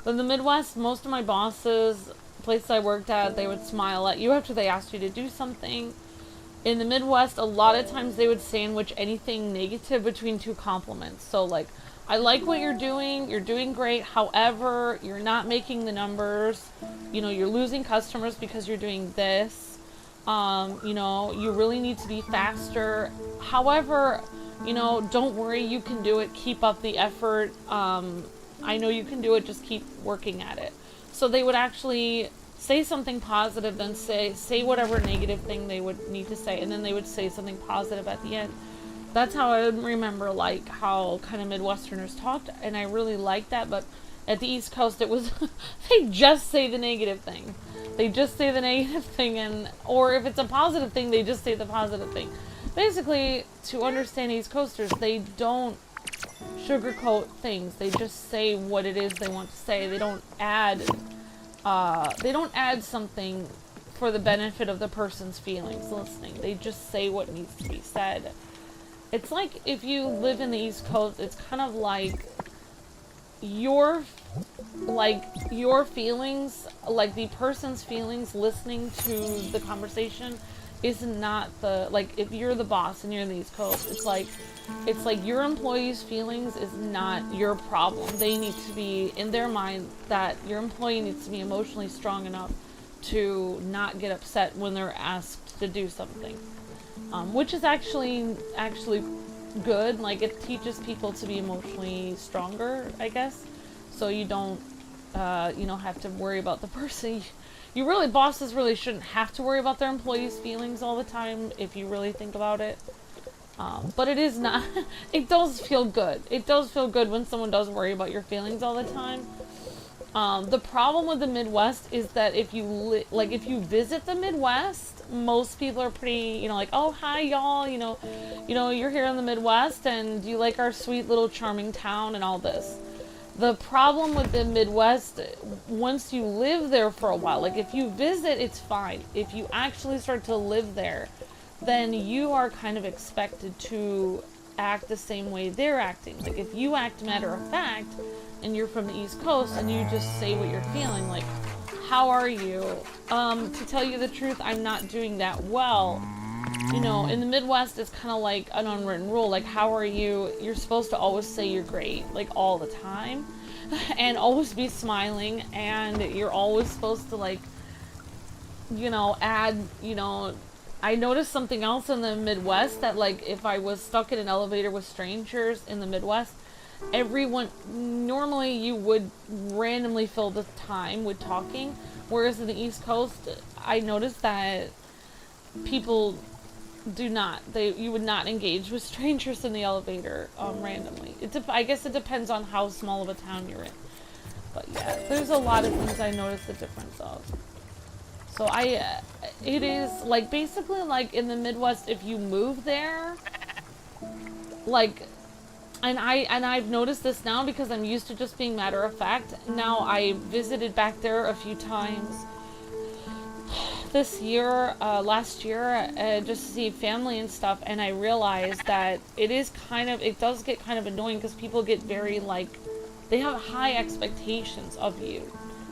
But in the Midwest, most of my bosses, places I worked at, they would smile at you after they asked you to do something. In the Midwest, a lot of times they would sandwich anything negative between 2 compliments. So, like, I like what you're doing great, however, you're not making the numbers, you know, you're losing customers because you're doing this. You know, you really need to be faster. However, you know, don't worry, you can do it. Keep up the effort. I know you can do it. Just keep working at it. So they would actually say something positive, then say whatever negative thing they would need to say, and then they would say something positive at the end. That's how I would remember, like, how kind of Midwesterners talked, and I really liked that. But at the East Coast, it was they just say the negative thing. They just say the negative thing, and or if it's a positive thing, they just say the positive thing. Basically, to understand East Coasters, they don't sugarcoat things. They just say what it is they want to say. They don't add something for the benefit of the person's feelings listening. They just say what needs to be said. It's like if you live in the East Coast, it's kind of like your feelings, like the person's feelings listening to the conversation is not the, like, if you're the boss and you're in the East Coast, it's like your employee's feelings is not your problem. They need to be, in their mind, that your employee needs to be emotionally strong enough to not get upset when they're asked to do something. Which is actually good. Like, it teaches people to be emotionally stronger, I guess. So you don't, you know, have to worry about the person. Bosses really shouldn't have to worry about their employees' feelings all the time, if you really think about it. But it is not, it does feel good. It does feel good when someone does worry about your feelings all the time. The problem with the Midwest is that if you if you visit the Midwest, most people are pretty, you know, like, oh, hi y'all, you know, you're here in the Midwest and you like our sweet little charming town and all this. The problem with the Midwest, once you live there for a while, like if you visit, it's fine. If you actually start to live there, then you are kind of expected to act the same way they're acting. Like if you act matter of fact and you're from the East Coast and you just say what you're feeling, like, how are you? To tell you the truth, I'm not doing that well. You know, in the Midwest, it's kind of like an unwritten rule. Like, how are you? You're supposed to always say you're great, like all the time, and always be smiling, and you're always supposed to, like, you know, add, you know, I noticed something else in the Midwest, that like if I was stuck in an elevator with strangers in the Midwest, everyone, normally you would randomly fill the time with talking, whereas in the East Coast, I noticed that people do not, you would not engage with strangers in the elevator randomly. I guess it depends on how small of a town you're in. But yeah, there's a lot of things I noticed the difference of. So it is, like, basically, like, in the Midwest, if you move there, like, and I've noticed this now because I'm used to just being matter of fact. Now, I visited back there a few times this year, last year, just to see family and stuff, and I realized that it does get kind of annoying because people get very, like, they have high expectations of you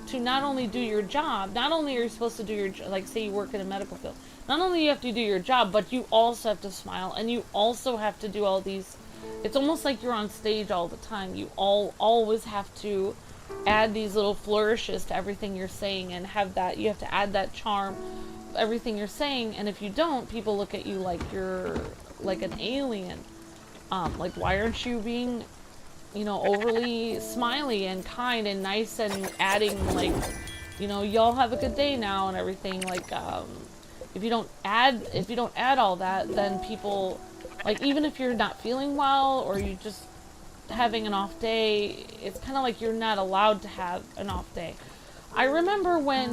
to not only do your job, not only are you supposed to do your, like, say you work in a medical field, not only you have to do your job, but you also have to smile, and you also have to do all these, it's almost like you're on stage all the time. You always have to add these little flourishes to everything you're saying, and you have to add that charm to everything you're saying, and if you don't, people look at you like you're like an alien. Like, why aren't you being, you know, overly smiley and kind and nice and adding, like, you know, y'all have a good day now and everything. Like, if you don't add all that, then people, like, even if you're not feeling well or you just having an off day, it's kind of like you're not allowed to have an off day. I remember when,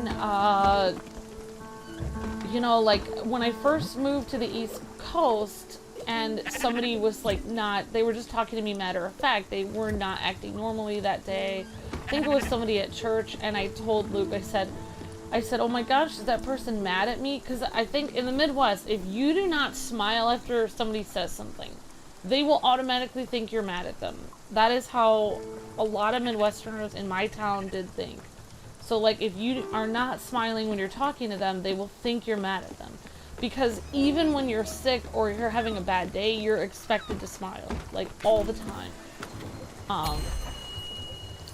you know, like, when I first moved to the East Coast, and somebody was, like, they were just talking to me matter of fact. They were not acting normally that day. I think it was somebody at church, and I told Luke, I said, oh my gosh, is that person mad at me? Because I think in the Midwest, if you do not smile after somebody says something, they will automatically think you're mad at them. That is how a lot of Midwesterners in my town did think. So, like, if you are not smiling when you're talking to them, they will think you're mad at them. Because even when you're sick or you're having a bad day, you're expected to smile, like, all the time.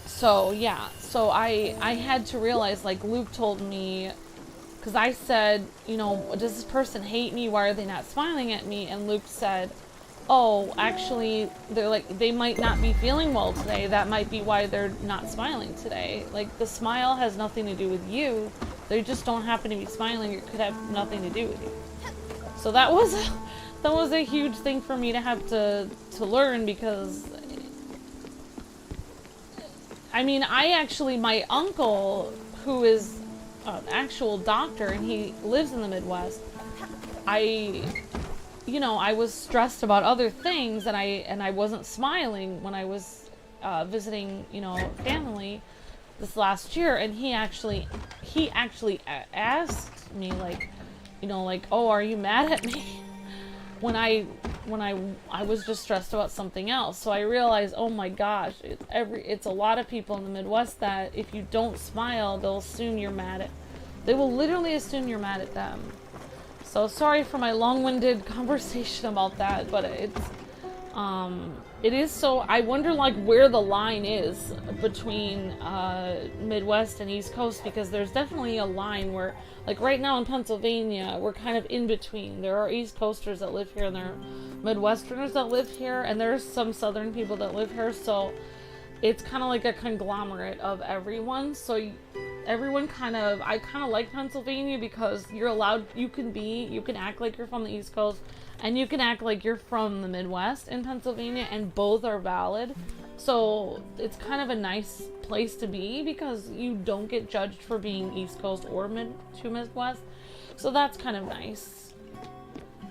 So, yeah. So, I had to realize, like, Luke told me, because I said, you know, does this person hate me? Why are they not smiling at me? And Luke said, oh, actually, they might not be feeling well today. That might be why they're not smiling today. Like, the smile has nothing to do with you. They just don't happen to be smiling. It could have nothing to do with you. So that was a huge thing for me to have to learn, because, I mean, my uncle, who is an actual doctor, and he lives in the Midwest, you know, I was stressed about other things, and I wasn't smiling when I was visiting, you know, family this last year, and he actually asked me, like, you know, like, oh, are you mad at me? when I was just stressed about something else. So I realized, oh my gosh, it's a lot of people in the Midwest that if you don't smile, they'll assume you're mad they will literally assume you're mad at them. So sorry for my long-winded conversation about that, but it is so, I wonder, like, where the line is between Midwest and East Coast, because there's definitely a line where, like, right now in Pennsylvania, we're kind of in between. There are East Coasters that live here, and there are Midwesterners that live here, and there's some Southern people that live here, so it's kind of like a conglomerate of everyone. So everyone I kind of like Pennsylvania because you're allowed, you can act like you're from the East Coast, and you can act like you're from the Midwest in Pennsylvania, and both are valid. So it's kind of a nice place to be because you don't get judged for being East Coast or Midwest. So that's kind of nice.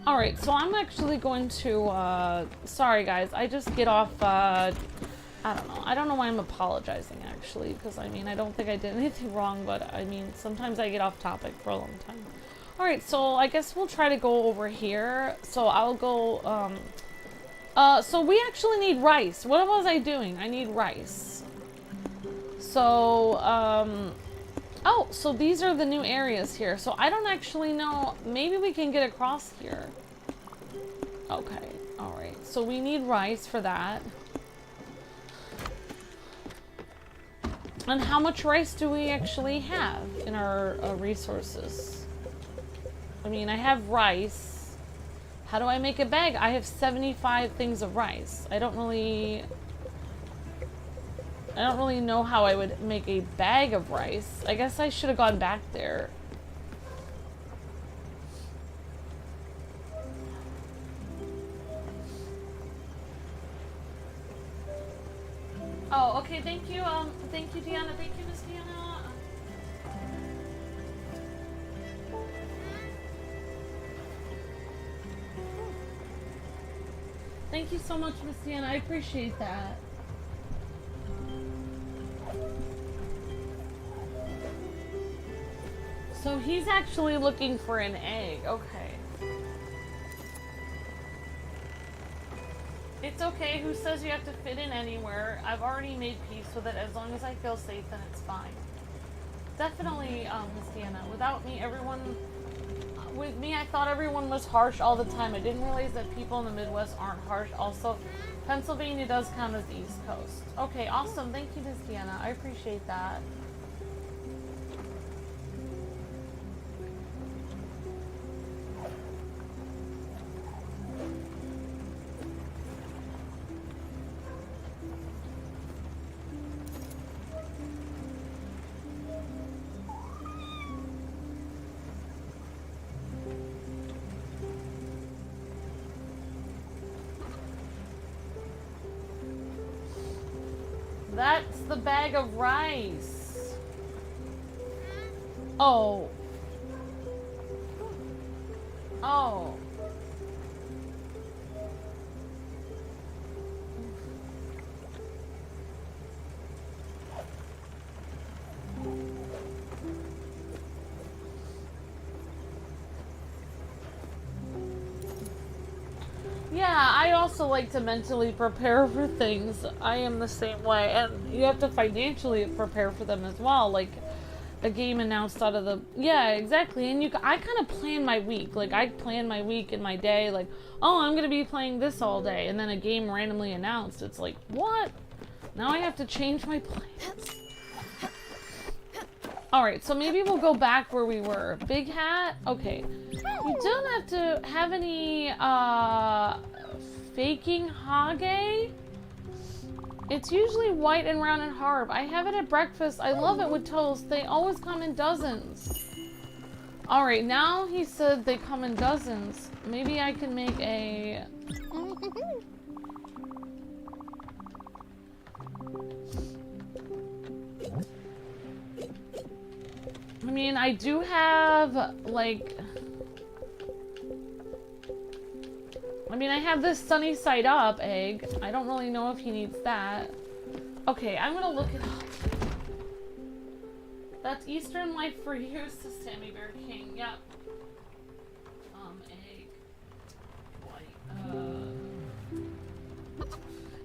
Alright, so I'm actually going to, sorry guys, I just get off, I don't know why I'm apologizing actually, because I mean, I don't think I did anything wrong, but I mean, sometimes I get off topic for a long time. Alright, so I guess we'll try to go over here. So I'll go, so we actually need rice. What was I doing? I need rice. So, oh, so these are the new areas here. So I don't actually know. Maybe we can get across here. Okay, alright. So we need rice for that. And how much rice do we actually have in our resources? I mean, I have rice. How do I make a bag? I have 75 things of rice. I don't really know how I would make a bag of rice. I guess I should have gone back there. Oh, okay, thank you, Deanna. Thank you, Miss Deanna. Thank you so much, Miss Deanna. I appreciate that. So he's actually looking for an egg. Okay. It's okay. Who says you have to fit in anywhere? I've already made peace with it. As long as I feel safe, then it's fine. Definitely, Miss Deanna. Without me, with me, I thought everyone was harsh all the time. I didn't realize that people in the Midwest aren't harsh. Also, Pennsylvania does count as the East Coast. Okay, awesome. Thank you, Miss Deanna. I appreciate that. That's the bag of rice. Oh. Oh. Yeah, I also like to mentally prepare for things. I am the same way, and you have to financially prepare for them as well. Like a game announced out of the exactly. And I kind of plan my week. Like I plan my week and my day. Like, oh, I'm gonna be playing this all day, and then a game randomly announced. It's like, what? Now I have to change my plans. All right, so maybe we'll go back where we were. Big hat. Okay. You don't have to have any faking hage. It's usually white and round and hard. I have it at breakfast. I love it with toast. They always come in dozens. All right, now he said they come in dozens. Maybe I can make a... I mean, I do have, like... I mean, I have this sunny side up egg. I don't really know if he needs that. Okay, I'm gonna look it up. That's Eastern life for years to Sammy Bear King. Yep. Egg. White.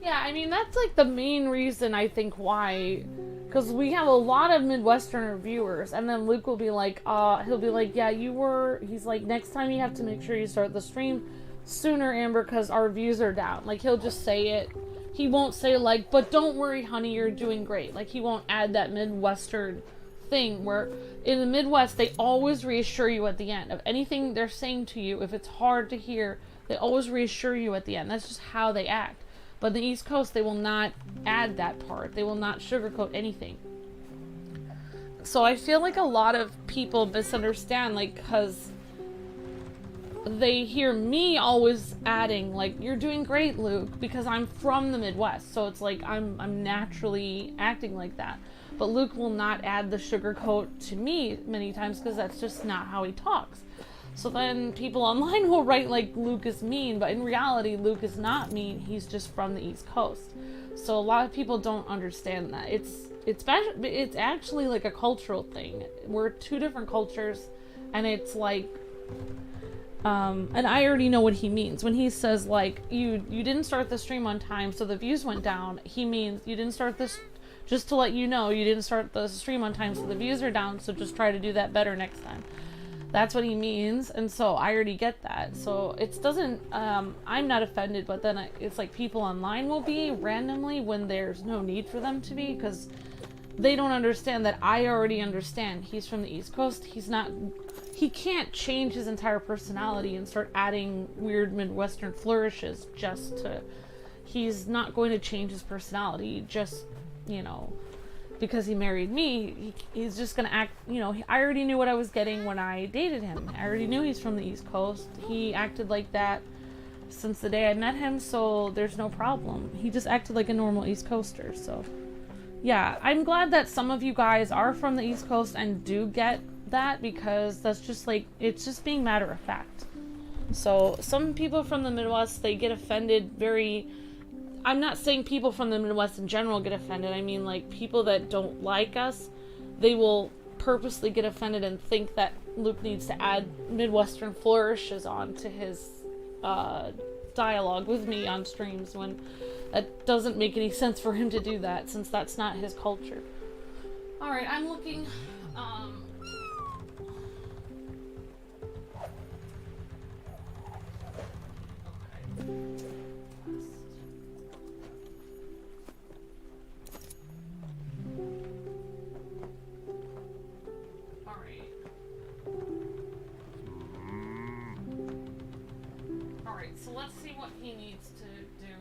Yeah, I mean, that's like the main reason I think why. Because we have a lot of Midwestern viewers, and then Luke will be like, he'll be like, yeah, he's like, next time you have to make sure you start the stream sooner, Amber, because our views are down. Like, he'll just say it. He won't say, like, but don't worry, honey, you're doing great. Like, he won't add that Midwestern thing where in the Midwest, they always reassure you at the end of anything they're saying to you. If it's hard to hear, They always reassure you at the end. That's just how they act. But in the East Coast, they will not add that part. They will not sugarcoat anything. So I feel like a lot of people misunderstand, like, because they hear me always adding, like, you're doing great, Luke, because I'm from the Midwest. So it's like I'm naturally acting like that. But Luke will not add the sugarcoat to me many times because that's just not how he talks. So then people online will write like Luke is mean, but in reality, Luke is not mean. He's just from the East Coast. So a lot of people don't understand that. It's actually like a cultural thing. We're two different cultures, and it's like, and I already know what he means when he says like you didn't start the stream on time, so the views went down. He means you didn't start this. Just to let you know, you didn't start the stream on time, so the views are down, so just try to do that better next time. That's what he means, and so I already get that. So it doesn't, I'm not offended, but then it's like people online will be randomly when there's no need for them to be, because they don't understand that I already understand. He's from the East Coast. He can't change his entire personality and start adding weird Midwestern flourishes he's not going to change his personality just, because he married me. He's just gonna act, I already knew what I was getting when I dated him. I already knew he's from the East Coast. He acted like that since the day I met him, so there's no problem. He just acted like a normal East Coaster. So yeah, I'm glad that some of you guys are from the East Coast and do get that, because that's just like, it's just being matter of fact. So some people from the Midwest, they get offended I'm not saying people from the Midwest in general get offended. I mean, like, people that don't like us, they will purposely get offended and think that Luke needs to add Midwestern flourishes on to his dialogue with me on streams, when that doesn't make any sense for him to do that, since that's not his culture. Alright, I'm looking, so let's see what he needs to do.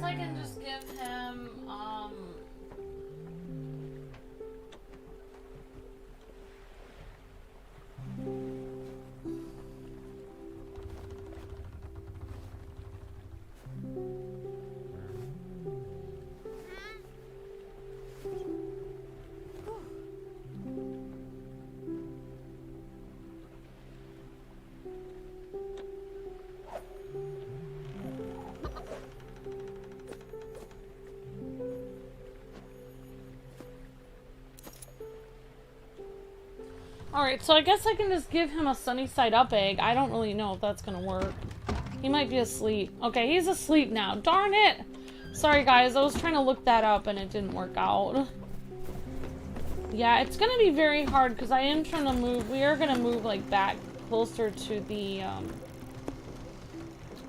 I can just give him, Alright, so I guess I can just give him a sunny side up egg. I don't really know if that's gonna work. He might be asleep. Okay, he's asleep now. Darn it! Sorry guys, I was trying to look that up and it didn't work out. Yeah, it's gonna be very hard because I am trying to move. We are gonna move like back closer to the,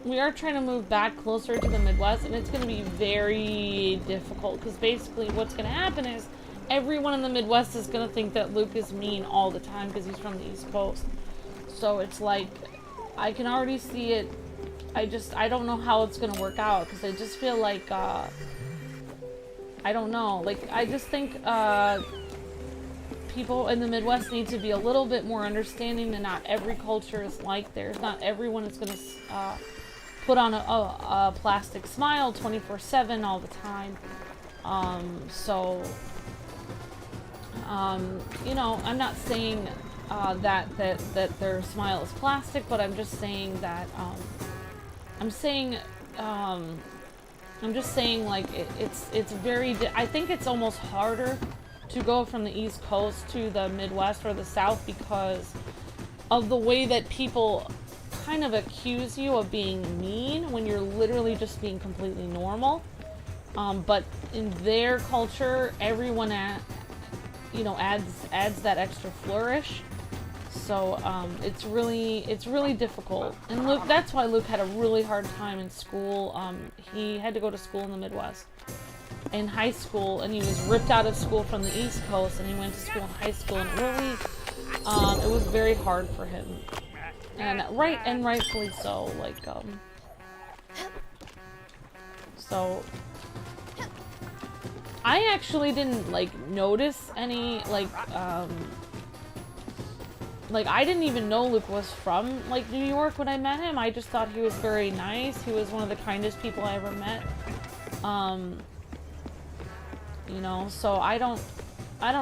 we are trying to move back closer to the Midwest, and it's gonna be very difficult because basically what's gonna happen is everyone in the Midwest is gonna think that Luke is mean all the time because he's from the East Coast. So it's like, I can already see it. I don't know how it's gonna work out because I just feel like, I don't know. Like, I just think, people in the Midwest need to be a little bit more understanding that not every culture is like theirs. Not everyone is gonna, put on a plastic smile 24/7 all the time. You know, I'm not saying that their smile is plastic, but I'm just saying that I'm just saying like it's very. I think it's almost harder to go from the East Coast to the Midwest or the South because of the way that people kind of accuse you of being mean when you're literally just being completely normal. But in their culture, everyone you know, adds that extra flourish. So it's really difficult. And Luke, that's why Luke had a really hard time in school. He had to go to school in the Midwest in high school, and he was ripped out of school from the East Coast, and he went to school in high school, and really it was very hard for him. And rightfully so. Like so I actually didn't like notice any like I didn't even know Luke was from like New York when I met him. I just thought he was very nice. He was one of the kindest people I ever met. You know, so I don't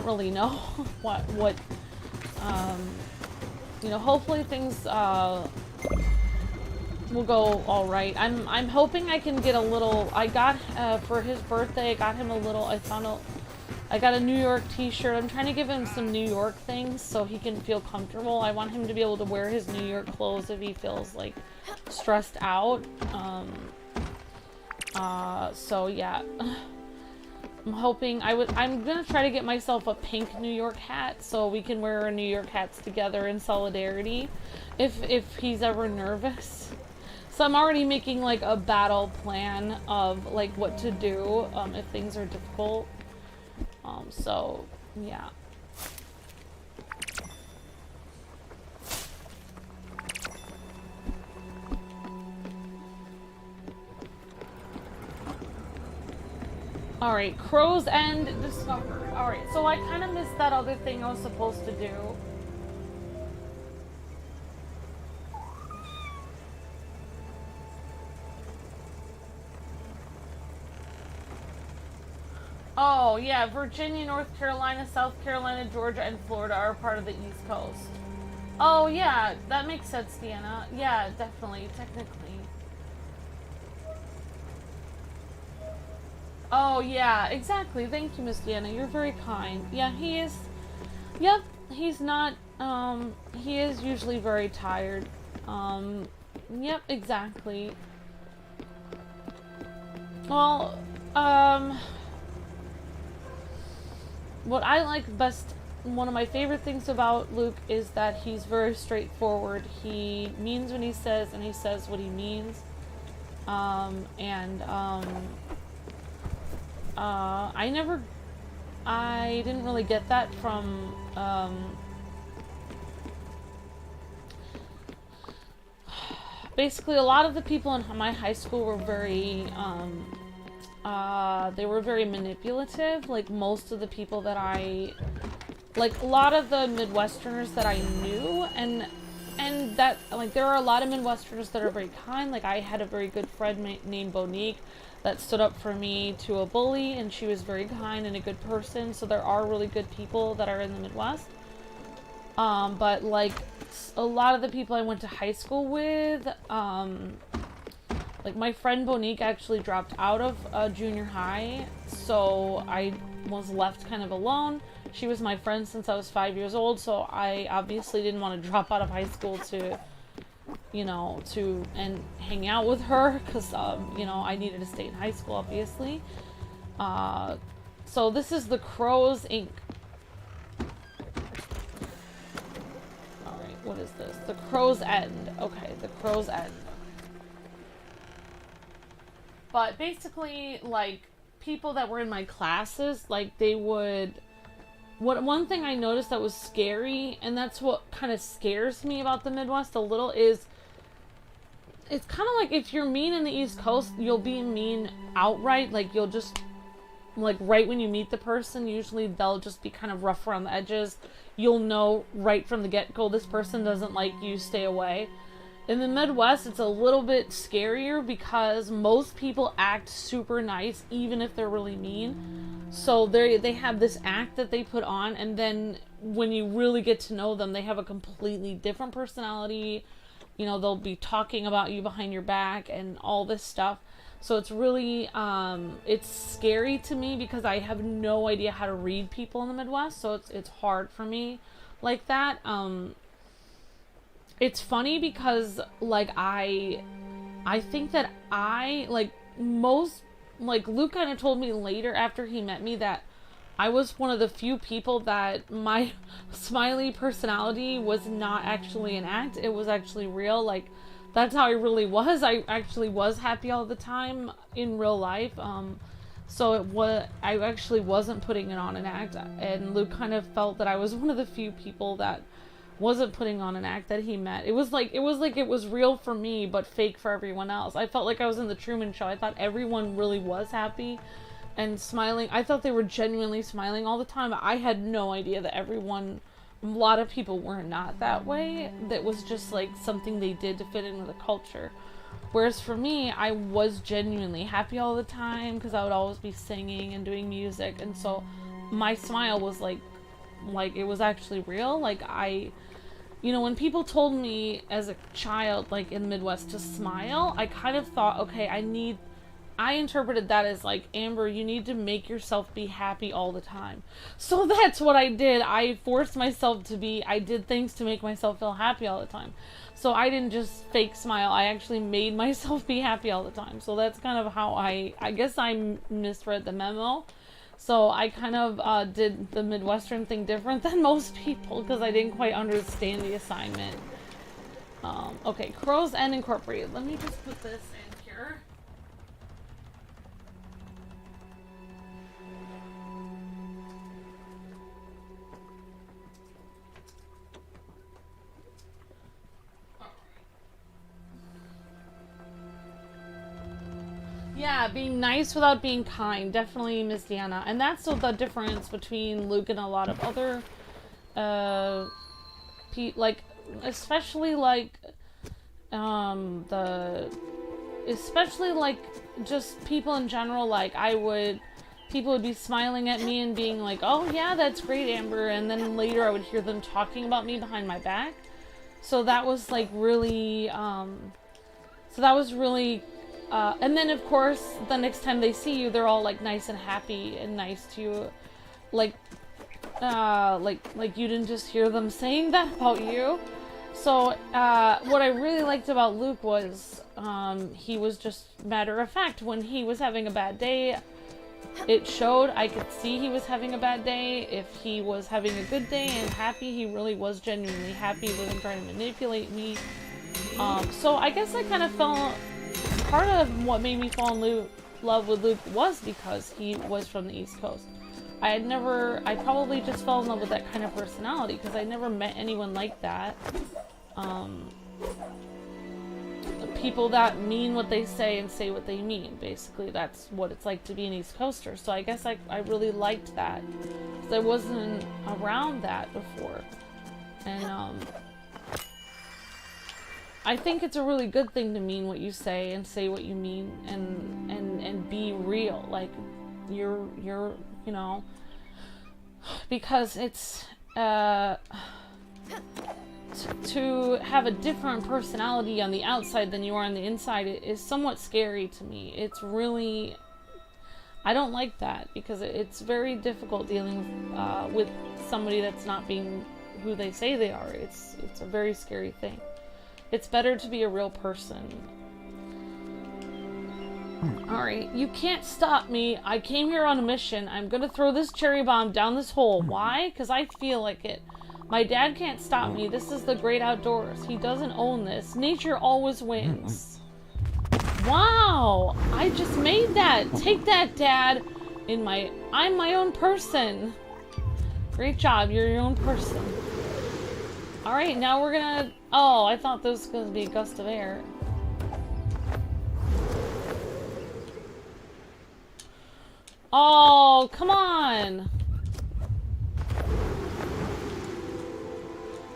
really know what you know, hopefully things will go all right. I'm hoping I can get a little. I got for his birthday, I got him a little. I got a New York t-shirt. I'm trying to give him some New York things so he can feel comfortable. I want him to be able to wear his New York clothes if he feels like stressed out. So yeah. I'm hoping I'm gonna try to get myself a pink New York hat so we can wear our New York hats together in solidarity if he's ever nervous. So I'm already making like a battle plan of like what to do if things are difficult. So yeah. Alright, Crow's End Discovered. Alright, so I kind of missed that other thing I was supposed to do. Oh, yeah, Virginia, North Carolina, South Carolina, Georgia, and Florida are part of the East Coast. Oh, yeah, that makes sense, Deanna. Yeah, definitely, technically. Oh, yeah, exactly. Thank you, Miss Deanna. You're very kind. Yeah, he is. Yep, he's not, he is usually very tired. Yep, exactly. Well, what I like best, one of my favorite things about Luke is that he's very straightforward. He means what he says, and he says what he means. I didn't really get that from, basically a lot of the people in my high school were very, they were very manipulative. Like most of the people that like a lot of the Midwesterners that I knew, and that, like, there are a lot of Midwesterners that are very kind. Like I had a very good friend named Bonique that stood up for me to a bully, and she was very kind and a good person. So there are really good people that are in the Midwest. But like a lot of the people I went to high school with, like my friend Bonique actually dropped out of junior high, so I was left kind of alone. She was my friend since I was 5 years old, so I obviously didn't want to drop out of high school to, you know, and hang out with her, because, you know, I needed to stay in high school, obviously. So this is the Crow's Inc. Alright, what is this? The Crow's End. Okay, the Crow's End. But basically, like, people that were in my classes, like, they would... One thing I noticed that was scary, and that's what kind of scares me about the Midwest a little, is it's kind of like if you're mean in the East Coast, you'll be mean outright. Like, you'll just, like, right when you meet the person, usually they'll just be kind of rough around the edges. You'll know right from the get-go, this person doesn't like you, stay away. In the Midwest, it's a little bit scarier because most people act super nice, even if they're really mean. So they have this act that they put on, and then when you really get to know them, they have a completely different personality. You know, they'll be talking about you behind your back and all this stuff. So it's really, it's scary to me because I have no idea how to read people in the Midwest. So it's hard for me like that. It's funny because, like, I think that Luke kind of told me later after he met me that I was one of the few people that my smiley personality was not actually an act. It was actually real. Like, that's how I really was. I actually was happy all the time in real life. So I actually wasn't putting it on an act. And Luke kind of felt that I was one of the few people that wasn't putting on an act that he met. It was like it was real for me, but fake for everyone else. I felt like I was in the Truman Show. I thought everyone really was happy and smiling. I thought they were genuinely smiling all the time. I had no idea that a lot of people were not that way. That was just like something they did to fit in with the culture. Whereas for me, I was genuinely happy all the time because I would always be singing and doing music, and so my smile was like it was actually real. Like, you know, when people told me as a child, like in the Midwest, to smile, I kind of thought, okay, I interpreted that as like, Amber, you need to make yourself be happy all the time. So that's what I did. I forced myself I did things to make myself feel happy all the time. So I didn't just fake smile. I actually made myself be happy all the time. So that's kind of how I guess I misread the memo. So I kind of did the Midwestern thing different than most people because I didn't quite understand the assignment. Okay, Crow's End Incorporated. Let me just put this in here. Yeah, being nice without being kind. Definitely, Miss Deanna. And that's the difference between Luke and a lot of other, especially just people in general. Like, people would be smiling at me and being like, oh yeah, that's great, Amber. And then later I would hear them talking about me behind my back. So that was like really, and then of course the next time they see you, they're all like nice and happy and nice to you, like you didn't just hear them saying that about you. So what I really liked about Luke was he was just matter of fact. When he was having a bad day, it showed. I could see he was having a bad day. If he was having a good day and happy, he really was genuinely happy. He wasn't trying to manipulate me. So I guess I kind of part of what made me fall in love with Luke was because he was from the East Coast. I probably just fell in love with that kind of personality because I never met anyone like that. People that mean what they say and say what they mean. Basically, that's what it's like to be an East Coaster. So I guess I really liked that because I wasn't around that before. And I think it's a really good thing to mean what you say and say what you mean and be real. Like, you're you know, because it's to have a different personality on the outside than you are on the inside is somewhat scary to me. It's really, I don't like that because it's very difficult dealing with somebody that's not being who they say they are. It's a very scary thing. It's better to be a real person. Alright, you can't stop me. I came here on a mission. I'm gonna throw this cherry bomb down this hole. Why? Because I feel like it. My dad can't stop me. This is the great outdoors. He doesn't own this. Nature always wins. Wow! I just made that. Take that, Dad. I'm my own person. Great job. You're your own person. Alright, now we're gonna... Oh, I thought this was gonna be a gust of air. Oh, come on!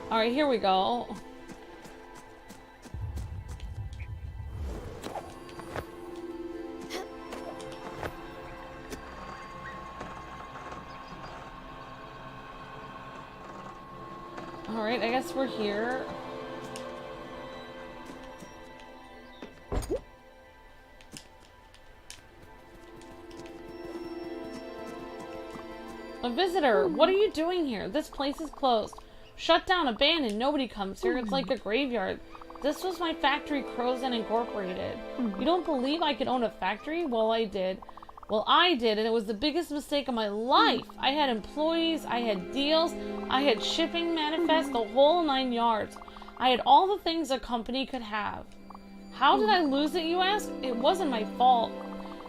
Alright, here we go. I guess we're here. A visitor, what are you doing here? This place is closed. Shut down, abandoned, nobody comes here. It's like a graveyard. This was my factory, Crow's End Incorporated. You don't believe I could own a factory? Well, I did. Well, I did, and it was the biggest mistake of my life. I had employees, I had deals, I had shipping manifests, the whole 9 yards. I had all the things a company could have. How did I lose it, you ask? It wasn't my fault.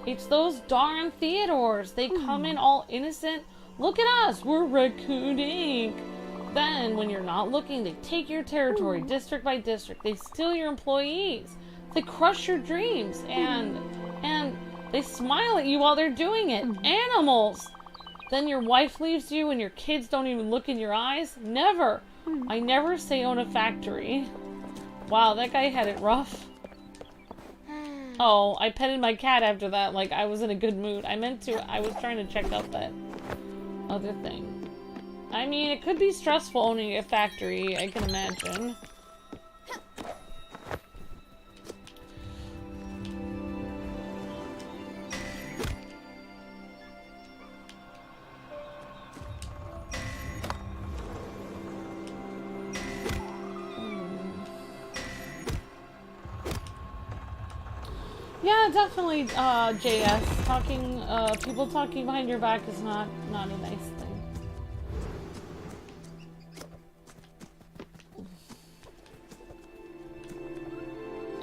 It's those darn Theodores. They come in all innocent. Look at us, we're Raccoon Inc. Then, when you're not looking, they take your territory, district by district. They steal your employees. They crush your dreams, and they smile at you while they're doing it. Animals! Then your wife leaves you and your kids don't even look in your eyes? Never! I never say own a factory. Wow, that guy had it rough. Oh, I petted my cat after that, like I was in a good mood. I was trying to check out that other thing. I mean, it could be stressful owning a factory, I can imagine. Yeah, definitely, JS. Talking, people talking behind your back is not a nice thing.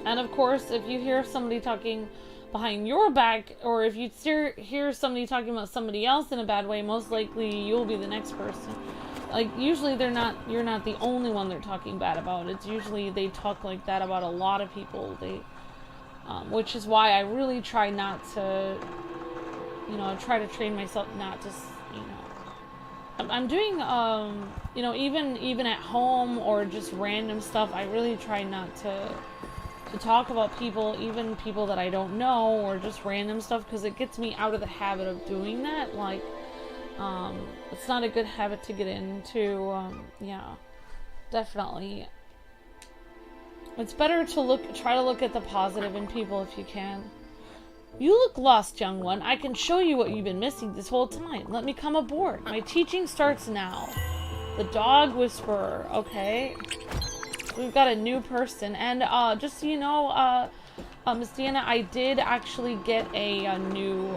And of course, if you hear somebody talking behind your back, or if you hear somebody talking about somebody else in a bad way, most likely you'll be the next person. Like, usually you're not the only one they're talking bad about. It's usually they talk like that about a lot of people. Which is why I really try not to, try to train myself not to, I'm doing, even at home or just random stuff, I really try not to talk about people, even people that I don't know, or just random stuff, because it gets me out of the habit of doing that. Like, it's not a good habit to get into. Yeah, definitely. It's better to try to look at the positive in people if you can. You look lost, young one. I can show you what you've been missing this whole time. Let me come aboard. My teaching starts now. The dog whisperer. Okay. We've got a new person. And just so you know, Miss Deanna, I did actually get a new,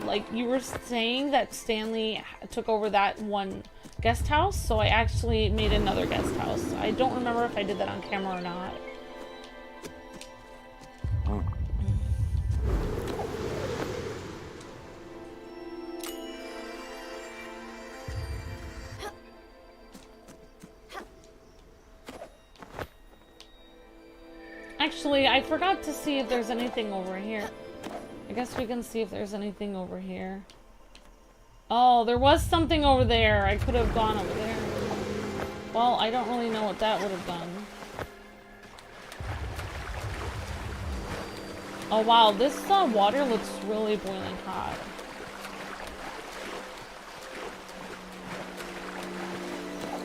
like you were saying that Stanley took over that one guest house, so I actually made another guest house. I don't remember if I did that on camera or not. Actually, I forgot to see if there's anything over here. I guess we can see if there's anything over here. Oh, there was something over there. I could have gone over there. Well, I don't really know what that would have done. Oh wow, this water looks really boiling hot.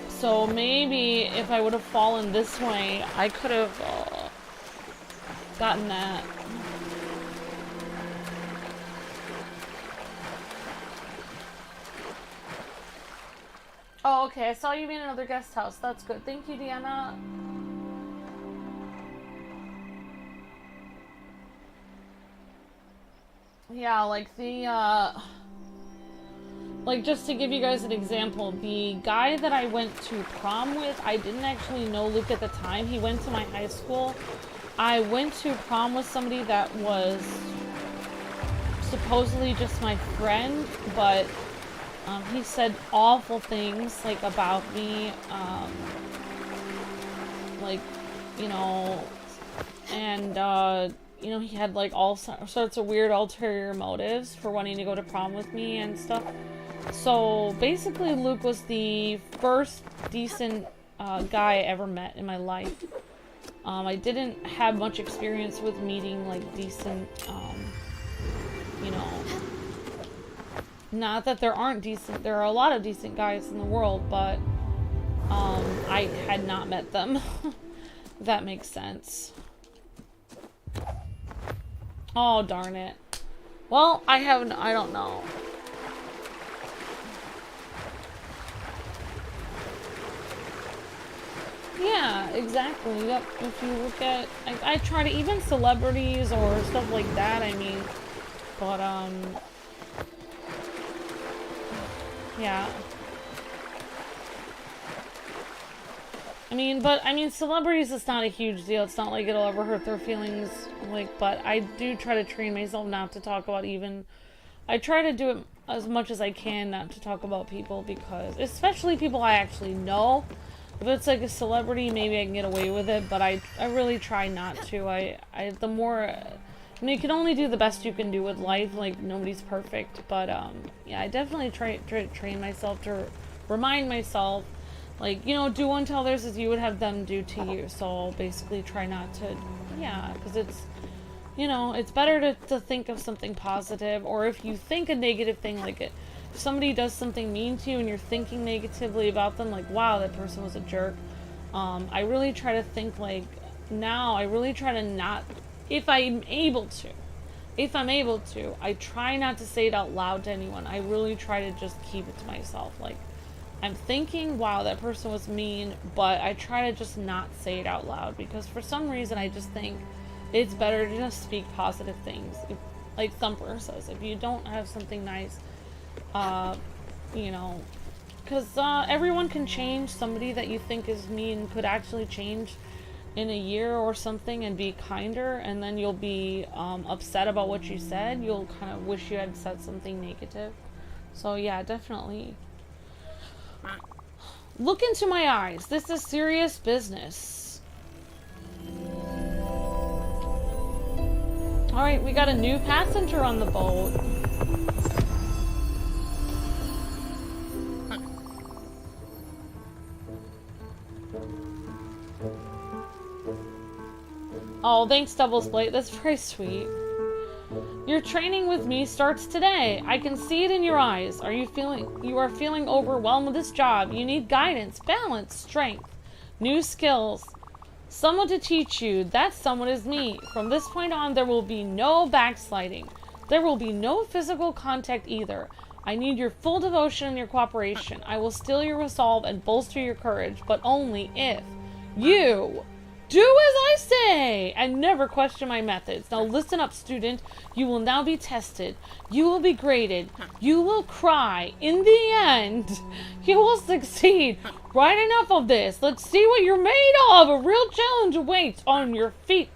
So maybe if I would have fallen this way, I could have gotten that. Oh, okay. I saw you made another guest house. That's good. Thank you, Deanna. Yeah, like like just to give you guys an example, the guy that I went to prom with, I didn't actually know Luke at the time. He went to my high school. I went to prom with somebody that was supposedly just my friend, but he said awful things, like, about me, like, and, he had, like, all sorts of weird ulterior motives for wanting to go to prom with me and stuff. So, basically, Luke was the first decent, guy I ever met in my life. I didn't have much experience with meeting, like, decent, not that there aren't decent, there are a lot of decent guys in the world, but, I had not met them. If that makes sense. Oh, darn it. Well, I don't know. Yeah, exactly. Yep. If you look at, I try to, even celebrities or stuff like that, I mean, but, yeah. I mean, celebrities, it's not a huge deal. It's not like it'll ever hurt their feelings, like, but I do try to train myself not to talk about I try to do it as much as I can not to talk about people, because, especially people I actually know. If it's like a celebrity, maybe I can get away with it, but I really try not to. The more, I mean, you can only do the best you can do with life, like, nobody's perfect, but, yeah, I definitely try to train myself to remind myself, like, you know, do unto others as you would have them do to you. So I'll basically try not to, yeah, because it's, you know, it's better to think of something positive, or if you think a negative thing, like if somebody does something mean to you and you're thinking negatively about them, like, wow, that person was a jerk. I really try to think, like, now, I really try to not, if I'm able to, I try not to say it out loud to anyone. I really try to just keep it to myself. Like, I'm thinking, wow, that person was mean, but I try to just not say it out loud, because for some reason I just think it's better to just speak positive things. Like Thumper says, if you don't have something nice, you know, because everyone can change. Somebody that you think is mean could actually change in a year or something and be kinder, and then you'll be upset about what you said. You'll kind of wish you had said something negative. So yeah, definitely. Look into my eyes. This is serious business. Alright, we got a new passenger on the boat. Oh, thanks, Doubles Plate. That's very sweet. Your training with me starts today. I can see it in your eyes. You are feeling overwhelmed with this job. You need guidance, balance, strength, new skills. Someone to teach you. That someone is me. From this point on, there will be no backsliding. There will be no physical contact either. I need your full devotion and your cooperation. I will steel your resolve and bolster your courage, but only if you do as I say, and never question my methods. Now listen up, student. You will now be tested. You will be graded. You will cry. In the end, you will succeed. Right, enough of this. Let's see what you're made of. A real challenge awaits on your feet.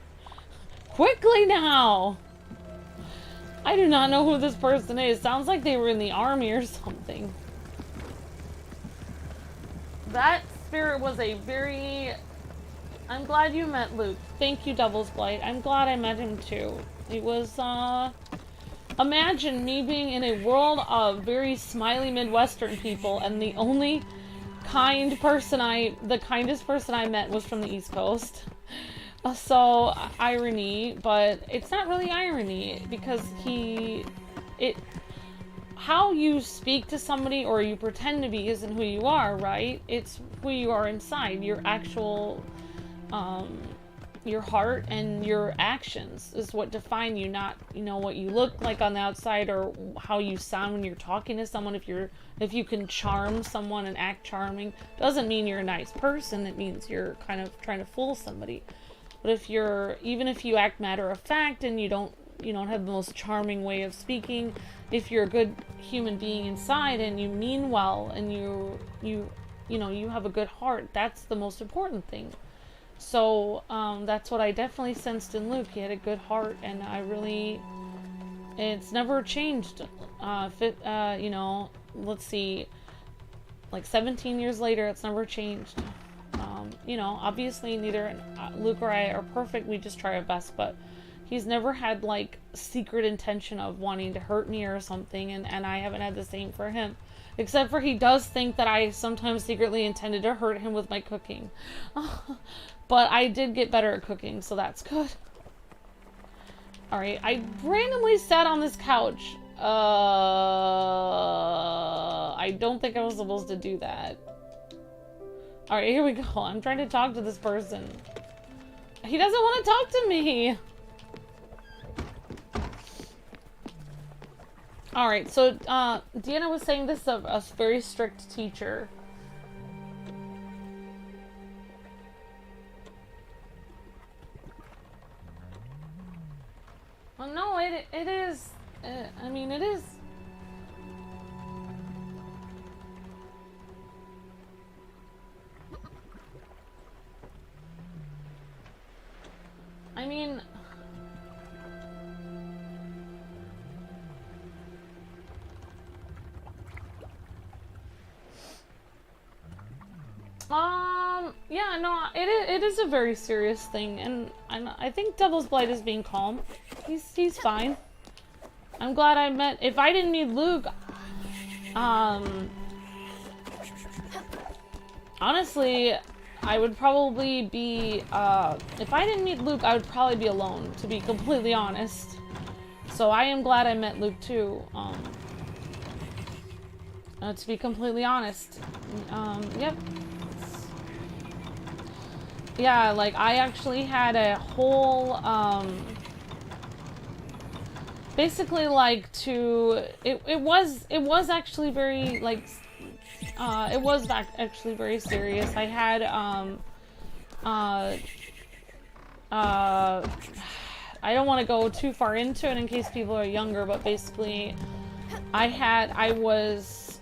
Quickly now. I do not know who this person is. Sounds like they were in the army or something. That spirit was a very... I'm glad you met Luke. Thank you, Devil's Blight. I'm glad I met him too. It was, imagine me being in a world of very smiley Midwestern people, and the only the kindest person I met was from the East Coast. So, irony, but it's not really irony, because how you speak to somebody or you pretend to be isn't who you are, right? It's who you are inside, your actual... your heart and your actions is what define you, not, you know, what you look like on the outside or how you sound when you're talking to someone. If you can charm someone and act charming, doesn't mean you're a nice person. It means you're kind of trying to fool somebody. But even if you act matter of fact and you don't have the most charming way of speaking, if you're a good human being inside and you mean well and you have a good heart, that's the most important thing. So, that's what I definitely sensed in Luke. He had a good heart, and it's never changed. Let's see, like 17 years later, it's never changed. Obviously neither Luke or I are perfect. We just try our best, but he's never had, like, secret intention of wanting to hurt me or something, and I haven't had the same for him. Except for he does think that I sometimes secretly intended to hurt him with my cooking. But I did get better at cooking, so that's good. Alright, I randomly sat on this couch. I don't think I was supposed to do that. Alright, here we go. I'm trying to talk to this person. He doesn't want to talk to me! Alright, so, Deanna was saying this of a very strict teacher. Well, no, it is, I mean, it is. I mean, yeah, no, it is a very serious thing, and I think Devil's Blight is being calm. He's fine. I'm glad I met. If I didn't meet Luke, honestly, I would probably be, if I didn't meet Luke, I would probably be alone, to be completely honest. So I am glad I met Luke too, to be completely honest. Yep. Yeah, like, I actually had a whole, basically, like, it was actually very, like, it was actually very serious. I had, I don't want to go too far into it in case people are younger, but basically, I was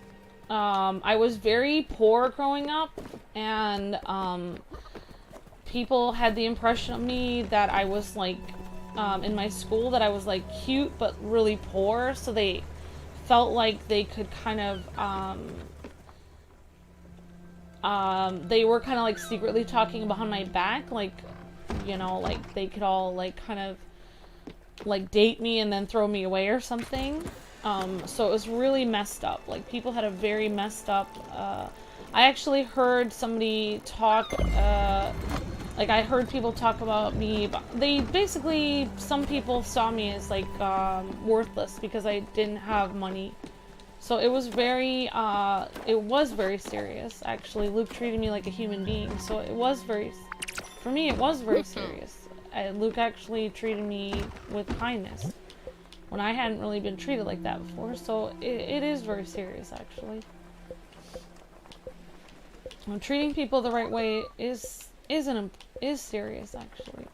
very poor growing up, and, people had the impression of me that I was, like, in my school, that I was, like, cute, but really poor, so they felt like they could kind of, they were kind of, like, secretly talking behind my back, like, you know, like, they could all, like, kind of, like, date me and then throw me away or something. So it was really messed up. Like, people had a very messed up, I actually heard somebody talk, like, I heard people talk about me, but they basically, some people saw me as, like, worthless because I didn't have money. So it was very serious, actually. Luke treated me like a human being, so it was very, for me, it was very serious. Luke actually treated me with kindness, when I hadn't really been treated like that before, so it is very serious, actually. Treating people the right way is serious, actually.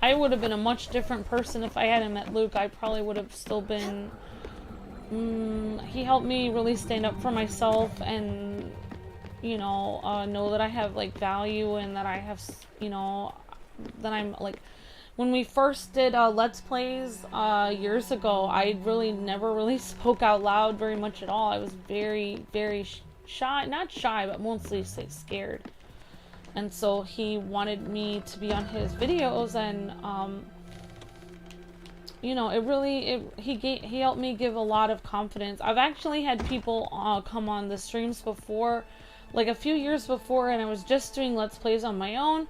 I would have been a much different person if I hadn't met Luke. I probably would have still been... he helped me really stand up for myself and, you know that I have, like, value and that I have, you know, that I'm, like... When we first did Let's Plays years ago, I really never really spoke out loud very much at all. I was very, very shy. Not shy, but mostly scared. And so he wanted me to be on his videos, and you know, he helped me give a lot of confidence. I've actually had people come on the streams before, like a few years before, and I was just doing Let's Plays on my own.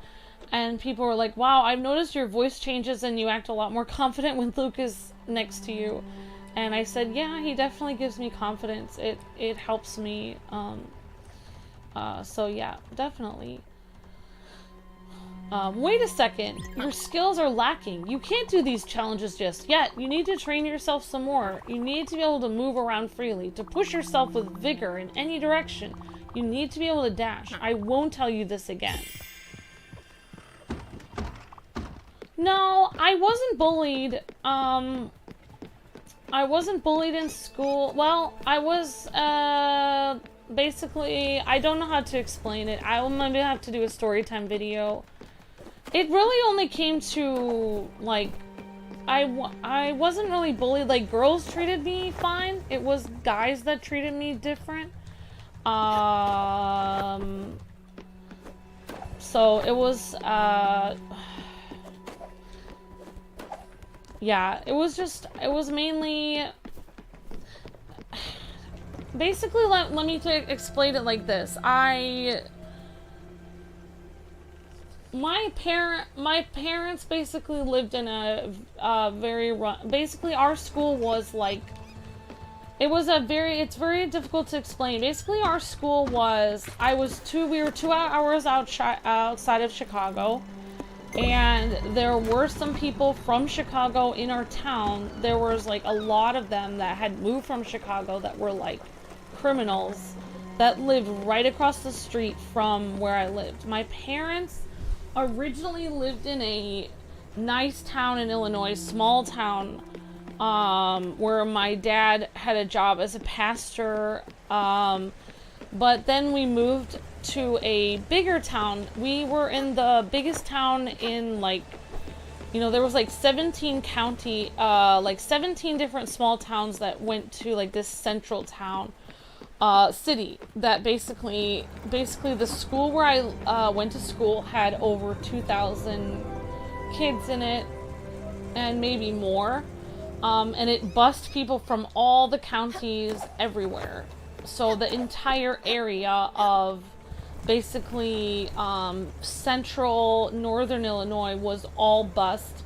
And people were like, wow, I've noticed your voice changes and you act a lot more confident when Luke is next to you. And I said, yeah, he definitely gives me confidence. It helps me. So yeah, definitely. Wait a second. Your skills are lacking. You can't do these challenges just yet. You need to train yourself some more. You need to be able to move around freely, to push yourself with vigor in any direction. You need to be able to dash. I won't tell you this again. No, I wasn't bullied. I wasn't bullied in school. Well, I was, basically, I don't know how to explain it. I will maybe have to do a story time video. It really only came to, like, I wasn't really bullied. Like, girls treated me fine. It was guys that treated me different. So it was, yeah, it was mainly, basically, let me explain it like this. my parents basically lived in a basically our school was like, it's very difficult to explain. Basically our school was, we were 2 hours outside of Chicago, and there were some people from Chicago in our town. There was like a lot of them that had moved from Chicago that were like criminals that lived right across the street from where I lived. My parents originally lived in a nice town in Illinois, small town, where my dad had a job as a pastor, but then we moved to a bigger town. We were in the biggest town in, like, you know, there was like 17 different small towns that went to like this central town city that basically the school where I went to school had over 2,000 kids in it, and maybe more, and it bused people from all the counties everywhere. So the entire area of basically central northern Illinois was all bused.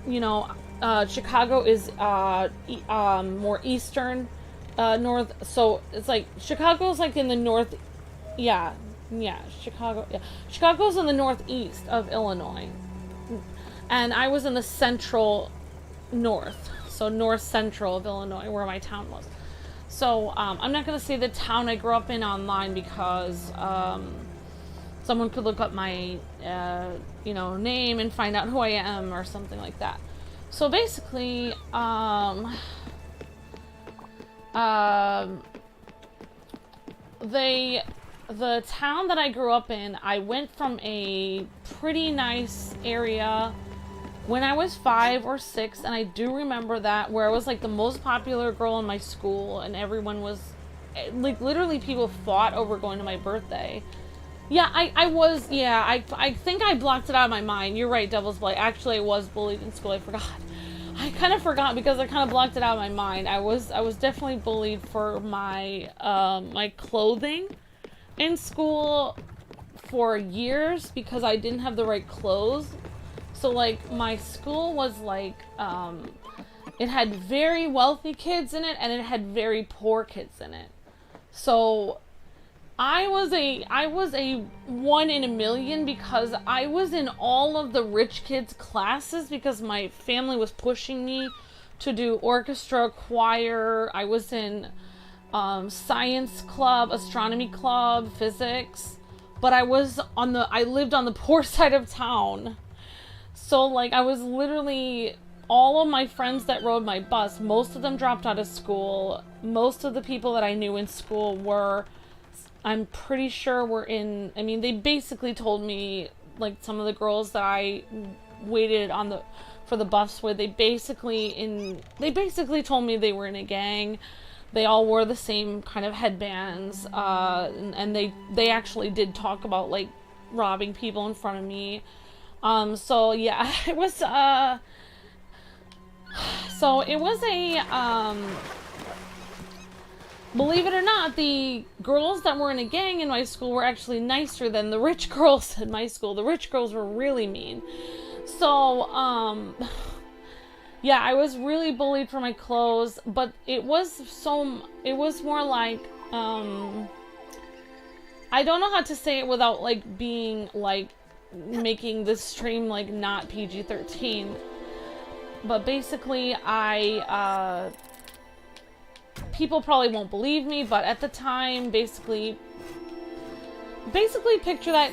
You know, Chicago is more eastern, north, so it's like Chicago's like in the north. Chicago's in the northeast of Illinois, and I was in the central north, so north central of Illinois, where my town was. So I'm not going to say the town I grew up in online, because someone could look up my name and find out who I am or something like that. So basically the town that I grew up in, I went from a pretty nice area when I was 5 or 6, and I do remember that, where I was like the most popular girl in my school, and everyone was like, literally people fought over going to my birthday. Yeah, I think I blocked it out of my mind. You're right, Devil's Blade. Actually, I was bullied in school. I forgot. I kind of forgot because I kind of blocked it out of my mind. I was definitely bullied for my my clothing in school for years, because I didn't have the right clothes. So like my school was like it had very wealthy kids in it, and it had very poor kids in it. So I was a 1 in a million, because I was in all of the rich kids' classes, because my family was pushing me to do orchestra, choir. I was in science club, astronomy club, physics, but I lived on the poor side of town. So like I was literally, all of my friends that rode my bus, most of them dropped out of school. Most of the people that I knew in school were, I'm pretty sure they basically told me, like, some of the girls that I waited for the bus with, they basically told me they were in a gang. They all wore the same kind of headbands, and they actually did talk about like robbing people in front of me. So yeah, it was a believe it or not, the girls that were in a gang in my school were actually nicer than the rich girls in my school. The rich girls were really mean. So, yeah, I was really bullied for my clothes, but it was more like, I don't know how to say it without, like, being, like, making this stream, like, not PG-13. But basically, people probably won't believe me, but at the time, basically picture that,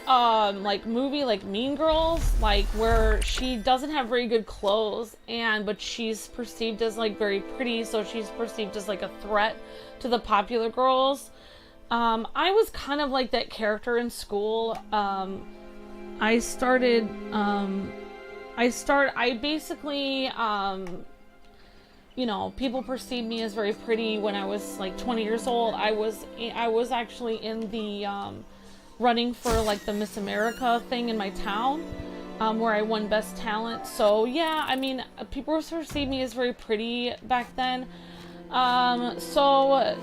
like, movie, like, Mean Girls, like, where she doesn't have very good clothes, but she's perceived as, like, very pretty, so she's perceived as, like, a threat to the popular girls. I was kind of like that character in school. I basically, you know, people perceived me as very pretty when I was like 20 years old. I was actually in the running for like the Miss America thing in my town, where I won Best Talent. So yeah, I mean, people perceived me as very pretty back then. So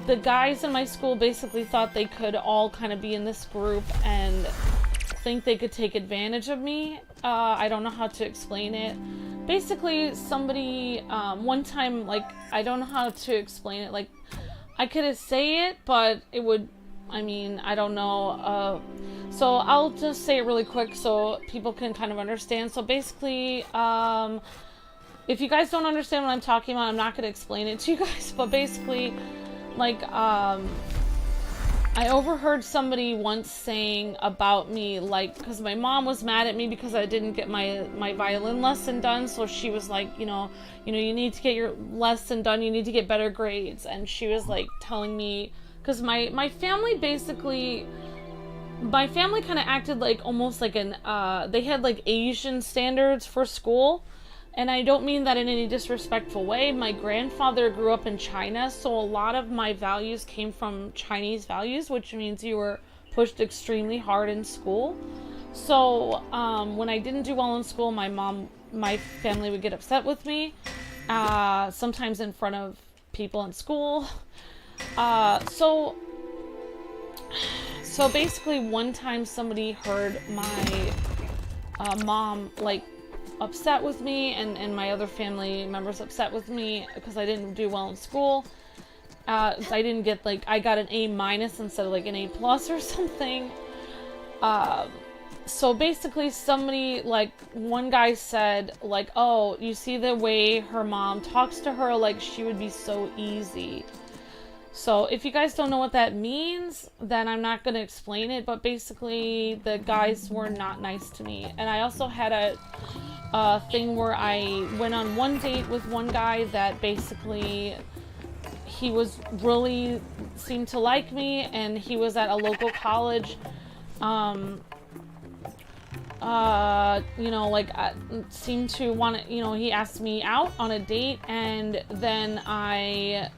the guys in my school basically thought they could all kind of be in this group and think they could take advantage of me. I don't know how to explain it. Basically, somebody, one time, like, I don't know how to explain it. Like, I could say it, but it would, I mean, I don't know. So I'll just say it really quick so people can kind of understand. So basically, if you guys don't understand what I'm talking about, I'm not going to explain it to you guys. But basically, like, I overheard somebody once saying about me, like, because my mom was mad at me because I didn't get my violin lesson done. So she was like, you know, you need to get your lesson done. You need to get better grades. And she was like telling me, because my family basically, my family kind of acted like almost like an, they had like Asian standards for school. And I don't mean that in any disrespectful way. My grandfather grew up in China, so a lot of my values came from Chinese values, which means you were pushed extremely hard in school. So when I didn't do well in school, my family would get upset with me, sometimes in front of people in school. So basically one time somebody heard my mom, like, upset with me, and my other family members upset with me because I didn't do well in school. I didn't get, like, I got an A- instead of like an A+ or something. So basically somebody, like, one guy said, like, oh, you see the way her mom talks to her, like she would be so easy. So if you guys don't know what that means, then I'm not going to explain it, but basically the guys were not nice to me. And I also had a thing where I went on one date with one guy that basically he was really seemed to like me, and he was at a local college. You know, like, seemed to want to, you know, he asked me out on a date, and then I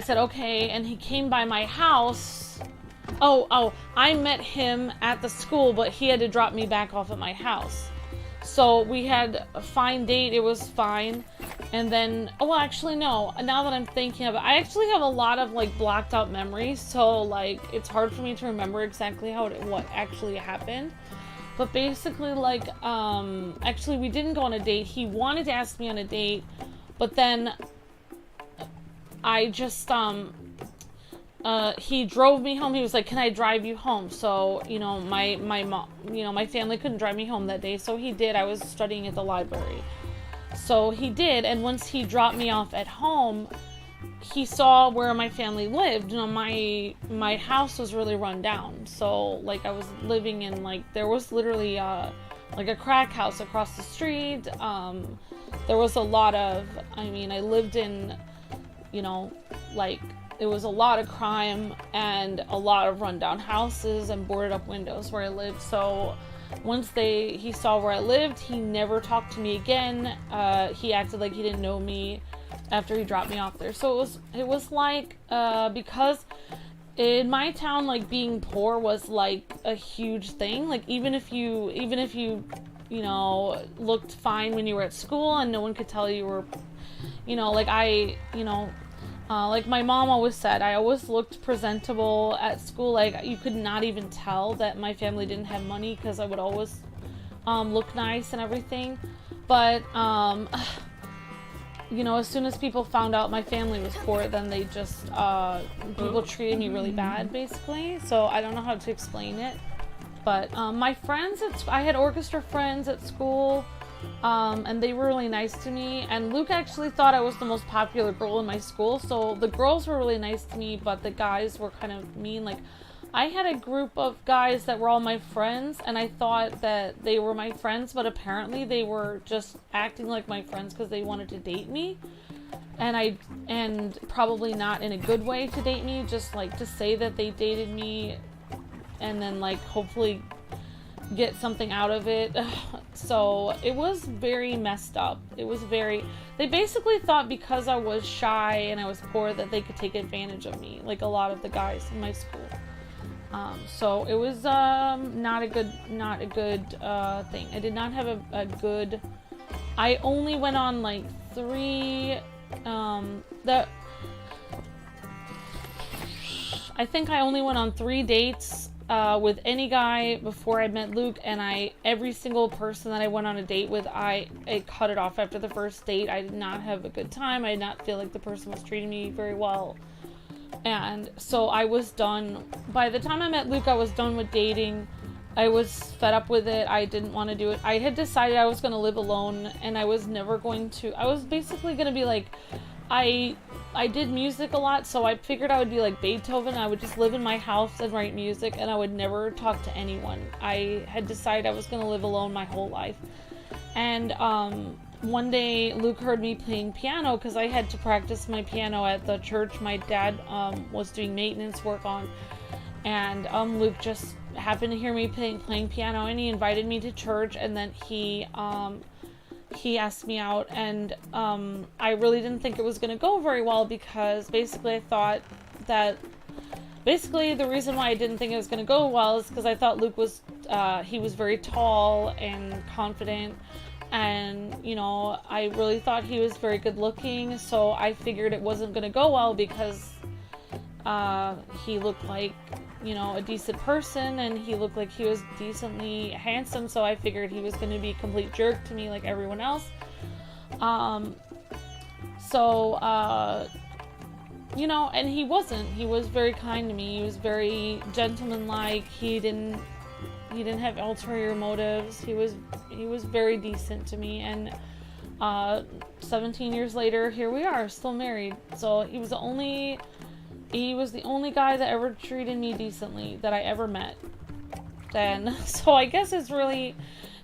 said okay, and he came by my house. Oh, I met him at the school, but he had to drop me back off at my house. So we had a fine date, it was fine. And then, oh, well, actually, no, now that I'm thinking of it, I actually have a lot of, like, blocked out memories, so, like, it's hard for me to remember exactly what actually happened. But basically, like, actually, we didn't go on a date. He wanted to ask me on a date, but then I just, he drove me home. He was like, can I drive you home? So, you know, my mom, you know, my family couldn't drive me home that day, so he did. I was studying at the library. So he did, and once he dropped me off at home, he saw where my family lived. You know, my house was really run down. So, like, I was living in, like, there was literally, like, a crack house across the street. There was a lot of, I mean, I lived in, you know, like, it was a lot of crime and a lot of rundown houses and boarded up windows where I lived. So once he saw where I lived, he never talked to me again. He acted like he didn't know me after he dropped me off there. So it was like, because in my town, like, being poor was like a huge thing. Like, even if you you know, looked fine when you were at school and no one could tell you were, you know, like, like my mom always said, I always looked presentable at school. Like, you could not even tell that my family didn't have money because I would always look nice and everything. But, you know, as soon as people found out my family was poor, then they just, people treated me really bad, basically. So I don't know how to explain it. But my friends, I had orchestra friends at school. And they were really nice to me, and Luke actually thought I was the most popular girl in my school, so the girls were really nice to me, but the guys were kind of mean. Like, I had a group of guys that were all my friends, and I thought that they were my friends, but apparently they were just acting like my friends because they wanted to date me, and probably not in a good way to date me, just like to say that they dated me, and then, like, hopefully get something out of it. So it was very messed up. They basically thought because I was shy and I was poor that they could take advantage of me, like a lot of the guys in my school. So it was not a good thing. I did not have a good, I only went on like 3 I think I only went on 3 dates with any guy before I met Luke, and every single person that I went on a date with, I cut it off after the first date. I did not have a good time. I did not feel like the person was treating me very well. And so I was done. By the time I met Luke, I was done with dating. I was fed up with it. I didn't want to do it. I had decided I was going to live alone, and I was never going to. I was basically going to be like, I did music a lot, so I figured I would be like Beethoven. I would just live in my house and write music, and I would never talk to anyone. I had decided I was going to live alone my whole life. And one day Luke heard me playing piano because I had to practice my piano at the church my dad was doing maintenance work on. And Luke just happened to hear me playing piano, and he invited me to church, and then he asked me out, and I really didn't think it was going to go very well, because basically I thought that the reason why I didn't think it was going to go well is because I thought Luke was he was very tall and confident, and you know, I really thought he was very good looking, so I figured it wasn't going to go well because he looked like, you know, a decent person, and he looked like he was decently handsome, so I figured he was going to be a complete jerk to me like everyone else. You know, and he wasn't. He was very kind to me. He was very gentlemanlike. He didn't have ulterior motives. He was very decent to me, and 17 years later, here we are, still married. So he was the only guy that ever treated me decently that I ever met. Then, so I guess it's really,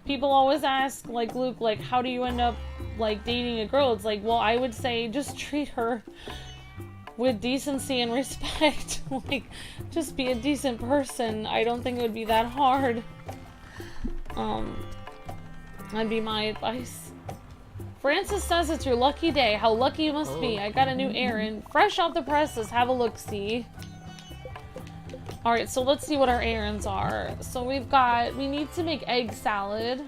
people always ask, like, Luke, like, how do you end up, like, dating a girl? It's like, well, I would say just treat her with decency and respect. Like, just be a decent person. I don't think it would be that hard. That'd be my advice. Francis says it's your lucky day. How lucky you must be. I got a new errand. Fresh off the presses. Have a look-see. Alright, so let's see what our errands are. So we need to make egg salad.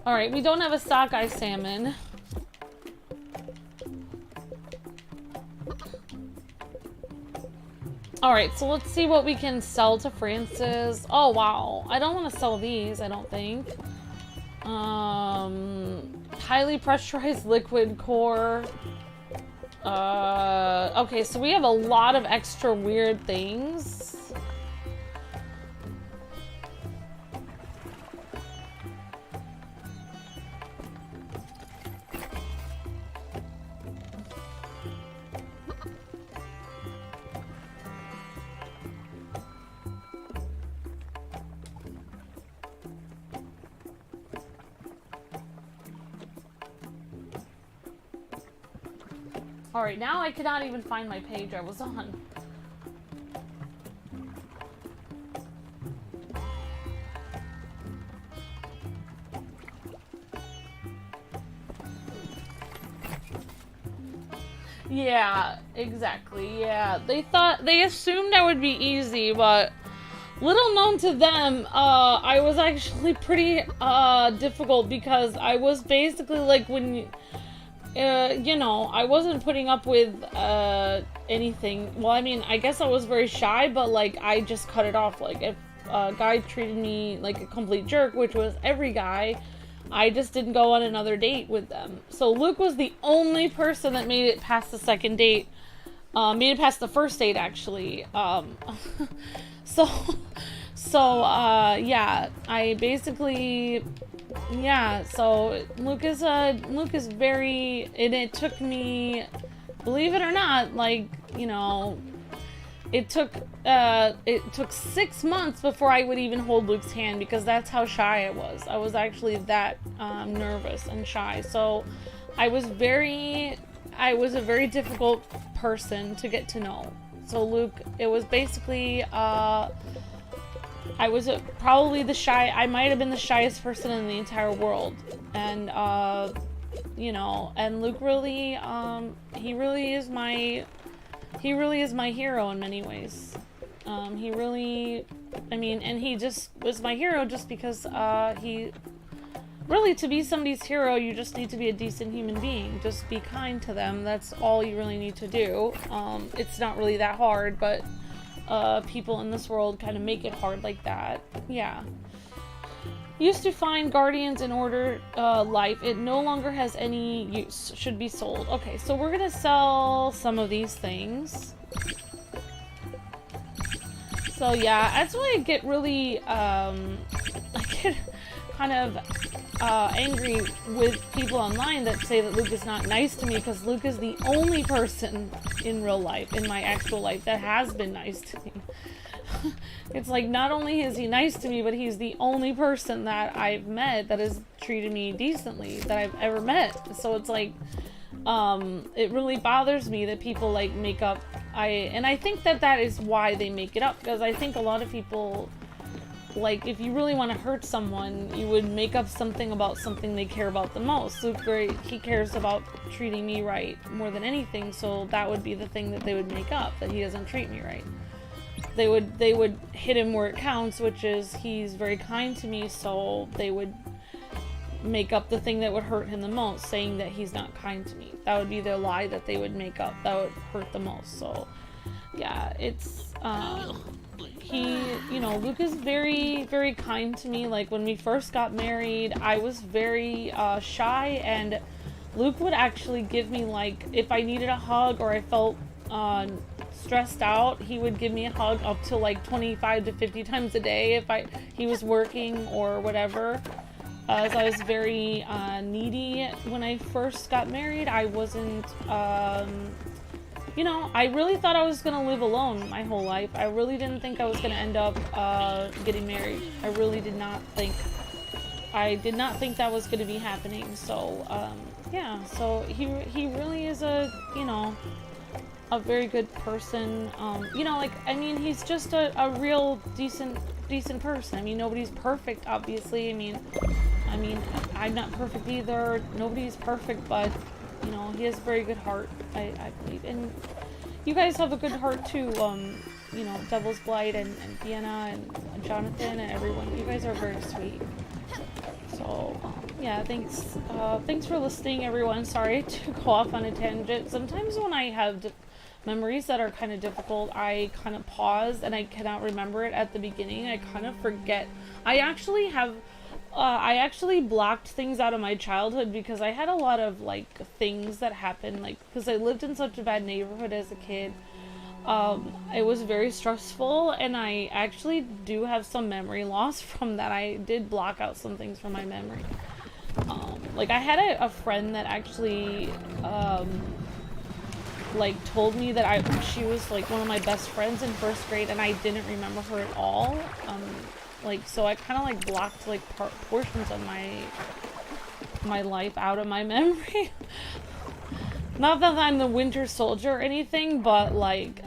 Alright, we don't have a sockeye salmon. Alright, so let's see what we can sell to Francis. Oh, wow. I don't want to sell these, I don't think. Highly pressurized liquid core. Okay, so we have a lot of extra weird things. Alright, now I cannot even find my page I was on. Yeah, exactly, yeah. They assumed that would be easy, but little known to them, I was actually pretty, difficult, because I was basically like when you know, I wasn't putting up with, anything. Well, I mean, I guess I was very shy, but, like, I just cut it off. Like, if a guy treated me like a complete jerk, which was every guy, I just didn't go on another date with them. So Luke was the only person that made it past the second date. Made it past the first date, actually. Yeah, I basically... Yeah, so Luke is very, and it took me, believe it or not, like, you know, it took 6 months before I would even hold Luke's hand, because that's how shy I was. I was actually that nervous and shy. So I was a very difficult person to get to know. So Luke, it was basically, I was probably I might have been the shyest person in the entire world. And, you know, and Luke really, he really is my hero in many ways. He really, I mean, and he just was my hero just because, really, to be somebody's hero, you just need to be a decent human being. Just be kind to them. That's all you really need to do. It's not really that hard, but people in this world kind of make it hard like that. Yeah. Used to find guardians in order life. It no longer has any use. Should be sold. Okay, so we're gonna sell some of these things. So yeah, that's why I get really I get kind of angry with people online that say that Luke is not nice to me, because Luke is the only person in real life, in my actual life, that has been nice to me. It's like, not only is he nice to me, but he's the only person that I've met that has treated me decently that I've ever met. So it's like, it really bothers me that people like make up, and I think that that is why they make it up, because I think a lot of people, like, if you really want to hurt someone, you would make up something about something they care about the most. Luke, he cares about treating me right more than anything, so that would be the thing that they would make up, that he doesn't treat me right. They would hit him where it counts, which is he's very kind to me, so they would make up the thing that would hurt him the most, saying that he's not kind to me. That would be their lie that they would make up. That would hurt the most. So, yeah, it's, you know, Luke is very, very kind to me. Like, when we first got married, I was very, shy, and Luke would actually give me, like, if I needed a hug or I felt, stressed out, he would give me a hug up to like 25 to 50 times a day if he was working or whatever. As I was very needy when I first got married. I wasn't, you know, I really thought I was gonna live alone my whole life. I really didn't think I was gonna end up getting married. I really did not think. I did not think that was gonna be happening. So yeah, so he really is a, you know, a very good person. You know, like, I mean, he's just a real decent person. I mean, nobody's perfect, obviously. I mean, I'm not perfect either. Nobody's perfect, but, you know, he has a very good heart, I believe. And you guys have a good heart too. You know, Devil's Blight and Vienna and Jonathan and everyone. You guys are very sweet. So, yeah, thanks for listening, everyone. Sorry to go off on a tangent. Sometimes when I have memories that are kind of difficult, I kind of pause and I cannot remember it at the beginning. I kind of forget. I actually blocked things out of my childhood because I had a lot of, like, things that happened, like, because I lived in such a bad neighborhood as a kid. It was very stressful, and I actually do have some memory loss from that. I did block out some things from my memory. Like, I had a friend that actually, like, told me that she was, like, one of my best friends in first grade, and I didn't remember her at all. Like, so I kind of, like, blocked, like, portions of my life out of my memory. Not that I'm the Winter Soldier or anything, but, like,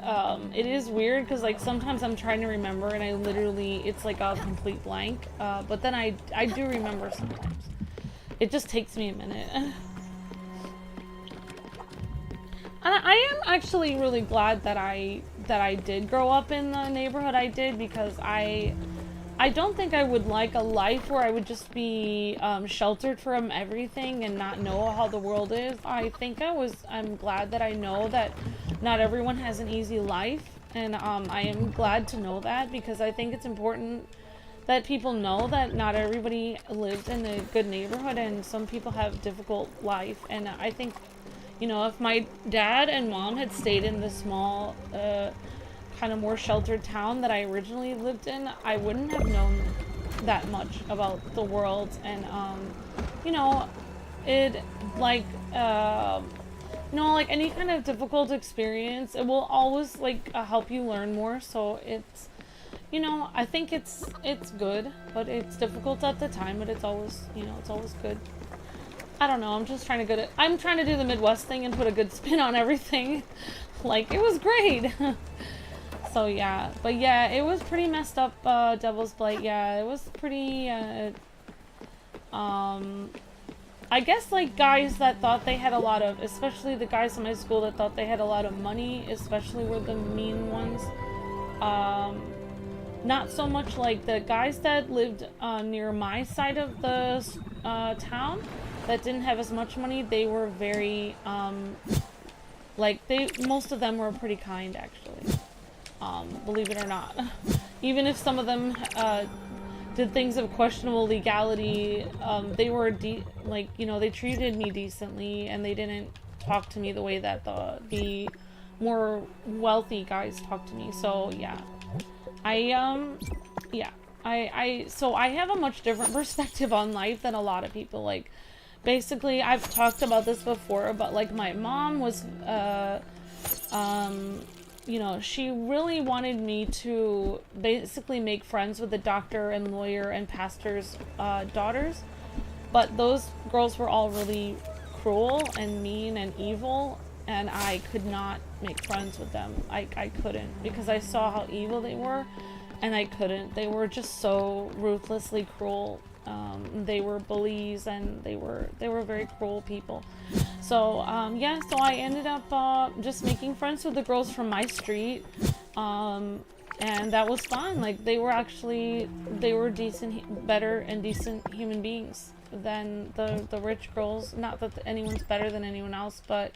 it is weird, because, like, sometimes I'm trying to remember, and I literally, it's, like, a complete blank, but then I do remember sometimes. It just takes me a minute. And I am actually really glad that I did grow up in the neighborhood I did, because I don't think I would like a life where I would just be sheltered from everything and not know how the world is. I'm glad that I know that not everyone has an easy life, and I am glad to know that, because I think it's important that people know that not everybody lives in a good neighborhood, and some people have a difficult life. And I think, you know, if my dad and mom had stayed in the small, kind of more sheltered town that I originally lived in, I wouldn't have known that much about the world. And, you know, it, like, you know, like any kind of difficult experience, it will always, like, help you learn more. So it's, you know, I think it's good, but it's difficult at the time, but it's always, you know, it's always good. I don't know, I'm trying to do the Midwest thing and put a good spin on everything. Like, it was great. So yeah, but yeah, it was pretty messed up, Devil's Blight. Yeah, it was pretty, I guess, like, guys that thought they had a lot of, especially the guys in my school that thought they had a lot of money, especially were the mean ones. not so much like the guys that lived near my side of the town that didn't have as much money. They were very like most of them were pretty kind, actually, believe it or not. Even if some of them did things of questionable legality, they were like, you know, they treated me decently, and they didn't talk to me the way that the more wealthy guys talk to me. So yeah, so I have a much different perspective on life than a lot of people. Like, basically, I've talked about this before, but like, my mom was you know, she really wanted me to basically make friends with the doctor and lawyer and pastor's daughters, but those girls were all really cruel and mean and evil, and I could not make friends with them. I couldn't, because I saw how evil they were, and I couldn't. They were just so ruthlessly cruel. They were bullies, and they were very cruel people. So yeah, so I ended up just making friends with the girls from my street, and that was fun. Like, they were decent, better and decent human beings than the rich girls. Not that anyone's better than anyone else, but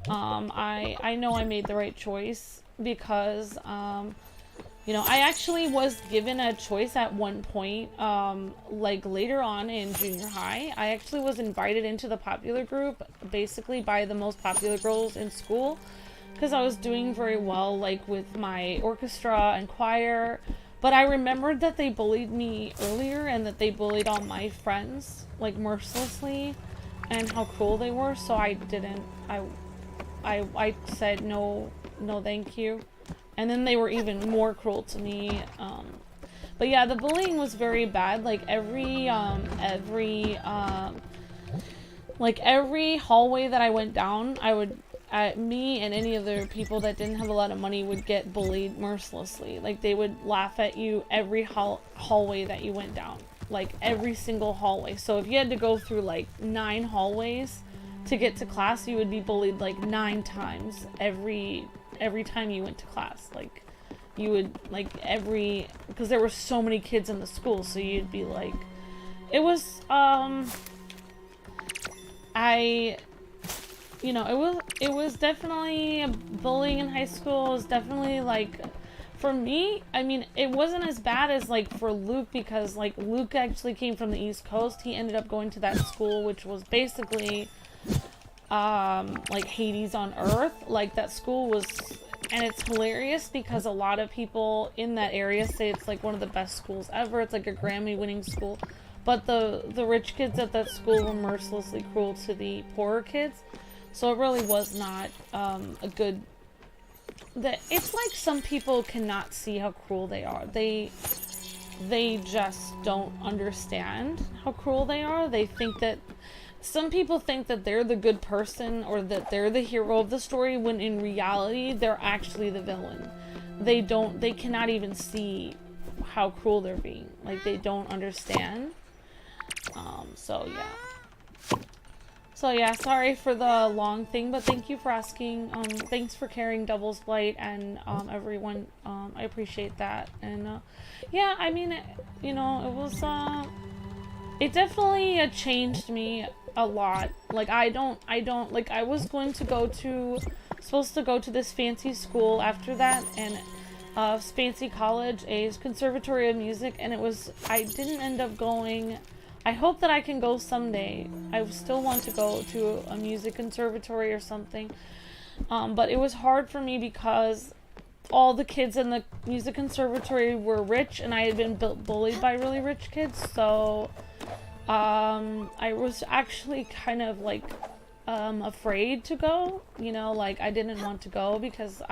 I know I made the right choice, because you know, I actually was given a choice at one point, like later on in junior high. I actually was invited into the popular group, basically by the most popular girls in school, because I was doing very well, like with my orchestra and choir. But I remembered that they bullied me earlier, and that they bullied all my friends, like, mercilessly, and how cruel they were. So I didn't, I said no thank you. And then they were even more cruel to me. But yeah, the bullying was very bad. Like, every hallway that I went down, me and any other people that didn't have a lot of money would get bullied mercilessly. Like, they would laugh at you every hallway that you went down. Like, every single hallway. So if you had to go through like 9 hallways to get to class, you would be bullied like 9 times every time you went to class. Like, you would, like, because there were so many kids in the school, so you'd be like, it was you know, it was definitely bullying in high school. It was definitely, like, for me, I mean, it wasn't as bad as, like, for Luke, because, like, Luke actually came from the East Coast. He ended up going to that school, which was basically like Hades on Earth. Like, that school was, and it's hilarious because a lot of people in that area say it's like one of the best schools ever. It's like a Grammy winning school, but the rich kids at that school were mercilessly cruel to the poorer kids. So it really was not a good, it's like some people cannot see how cruel they are. They just don't understand how cruel they are. They think that, some people think that they're the good person, or that they're the hero of the story, when in reality they're actually the villain. They cannot even see how cruel they're being. Like, they don't understand. So yeah, sorry for the long thing, but thank you for asking. Thanks for carrying Devil's Blight, and everyone, I appreciate that. And yeah, I mean, you know, it was it definitely changed me a lot. Like, I don't, like, I was supposed to go to this fancy school after that, and fancy college, a conservatory of music, and I didn't end up going. I hope that I can go someday. I still want to go to a music conservatory or something, but it was hard for me because all the kids in the music conservatory were rich, and I had been bullied by really rich kids. So I was actually kind of like afraid to go, you know, like, I didn't want to go because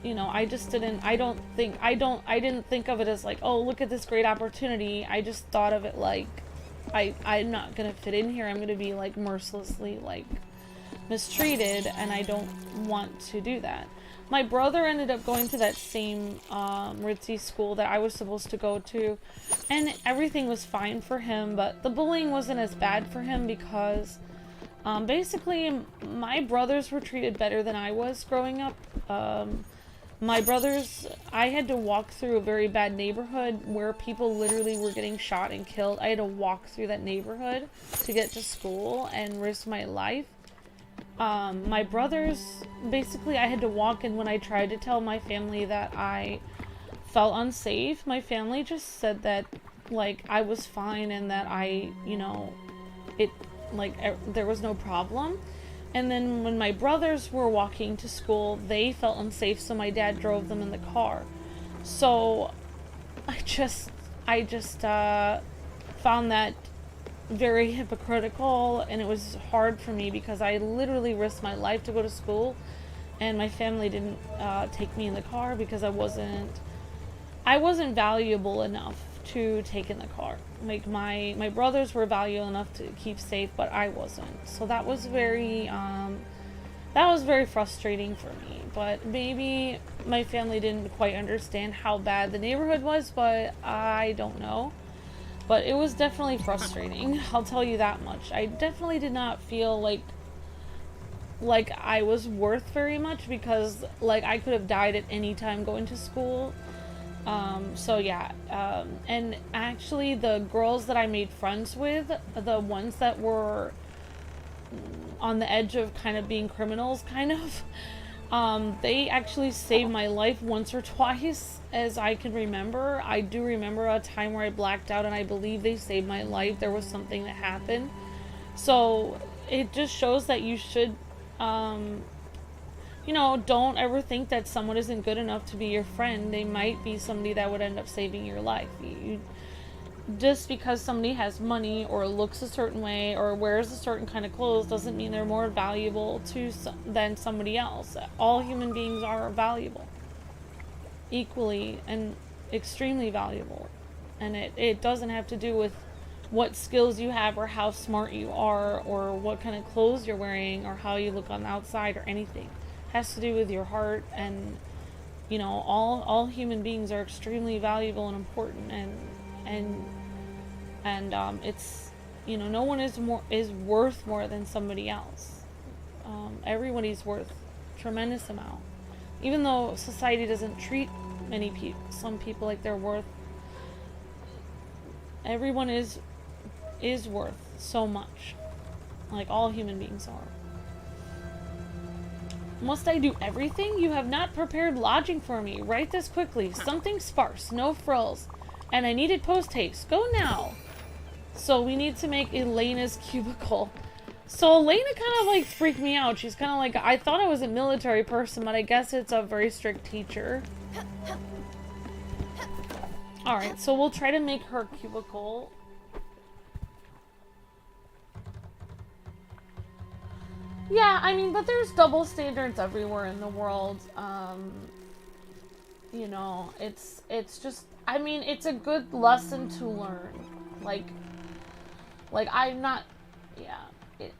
you know, I just didn't, I didn't think of it as like, oh, look at this great opportunity. I just thought of it like, I'm not gonna fit in here. I'm gonna be, like, mercilessly, like, mistreated, and I don't want to do that. My brother ended up going to that same ritzy school that I was supposed to go to, and everything was fine for him, but the bullying wasn't as bad for him because basically my brothers were treated better than I was growing up. My brothers, I had to walk through a very bad neighborhood where people literally were getting shot and killed. I had to walk through that neighborhood to get to school and risk my life. My brothers, basically I had to walk, and when I tried to tell my family that I felt unsafe, my family just said that, like, I was fine and that I, you know, there was no problem. And then when my brothers were walking to school, they felt unsafe, so my dad drove them in the car. So I just found that very hypocritical, and it was hard for me because I literally risked my life to go to school, and my family didn't take me in the car because I wasn't valuable enough to take in the car. Like, my brothers were valuable enough to keep safe, but I wasn't. So that was very frustrating for me. But maybe my family didn't quite understand how bad the neighborhood was, but I don't know. But it was definitely frustrating, I'll tell you that much. I definitely did not feel like I was worth very much, because, like, I could have died at any time going to school. So yeah, and actually the girls that I made friends with, the ones that were on the edge of kind of being criminals, kind of, they actually saved my life once or twice, as I can remember. I do remember a time where I blacked out, and I believe they saved my life. There was something that happened. So it just shows that you should, you know, don't ever think that someone isn't good enough to be your friend. They might be somebody that would end up saving your life. Just because somebody has money or looks a certain way or wears a certain kind of clothes doesn't mean they're more valuable than somebody else. All human beings are valuable, equally and extremely valuable. And it doesn't have to do with what skills you have or how smart you are or what kind of clothes you're wearing or how you look on the outside or anything. Has to do with your heart. And, you know, all human beings are extremely valuable and important, and it's, you know, no one is worth more than somebody else. Everybody's worth a tremendous amount, even though society doesn't treat some people like they're worth. Everyone is worth so much, like all human beings are. Must I do everything? You have not prepared lodging for me. Write this quickly. Something sparse, no frills. And I needed post haste. Go now. So we need to make Elena's cubicle. So Elena kind of like freaked me out. She's kind of like, I thought I was a military person, but I guess it's a very strict teacher. Alright, so we'll try to make her cubicle. Yeah, I mean, but there's double standards everywhere in the world. You know, it's just, I mean, it's a good lesson to learn. Like I'm not, yeah, it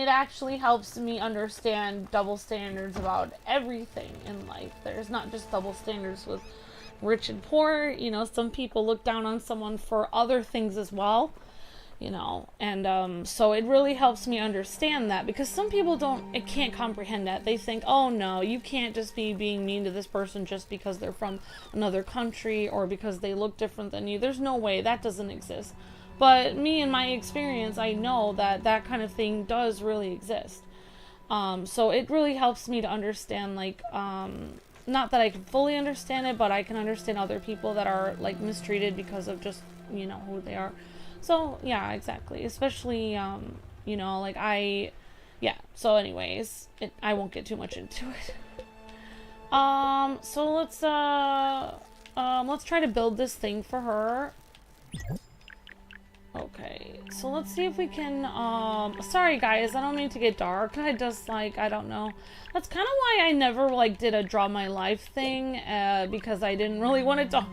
actually helps me understand double standards about everything in life. There's not just double standards with rich and poor. You know, some people look down on someone for other things as well. You know, and so it really helps me understand that, because some people can't comprehend that. They think, oh no, you can't just be being mean to this person just because they're from another country or because they look different than you. There's no way, that doesn't exist. But me, in my experience, I know that that kind of thing does really exist. So it really helps me to understand, like, not that I can fully understand it, but I can understand other people that are, like, mistreated because of just, you know, who they are. So, yeah, exactly. Especially, you know, like, yeah. So, anyways, I won't get too much into it. So let's try to build this thing for her. Okay, so let's see if we can, sorry guys, I don't mean to get dark. I just, like, I don't know. That's kind of why I never, like, did a draw my life thing, because I didn't really want it to...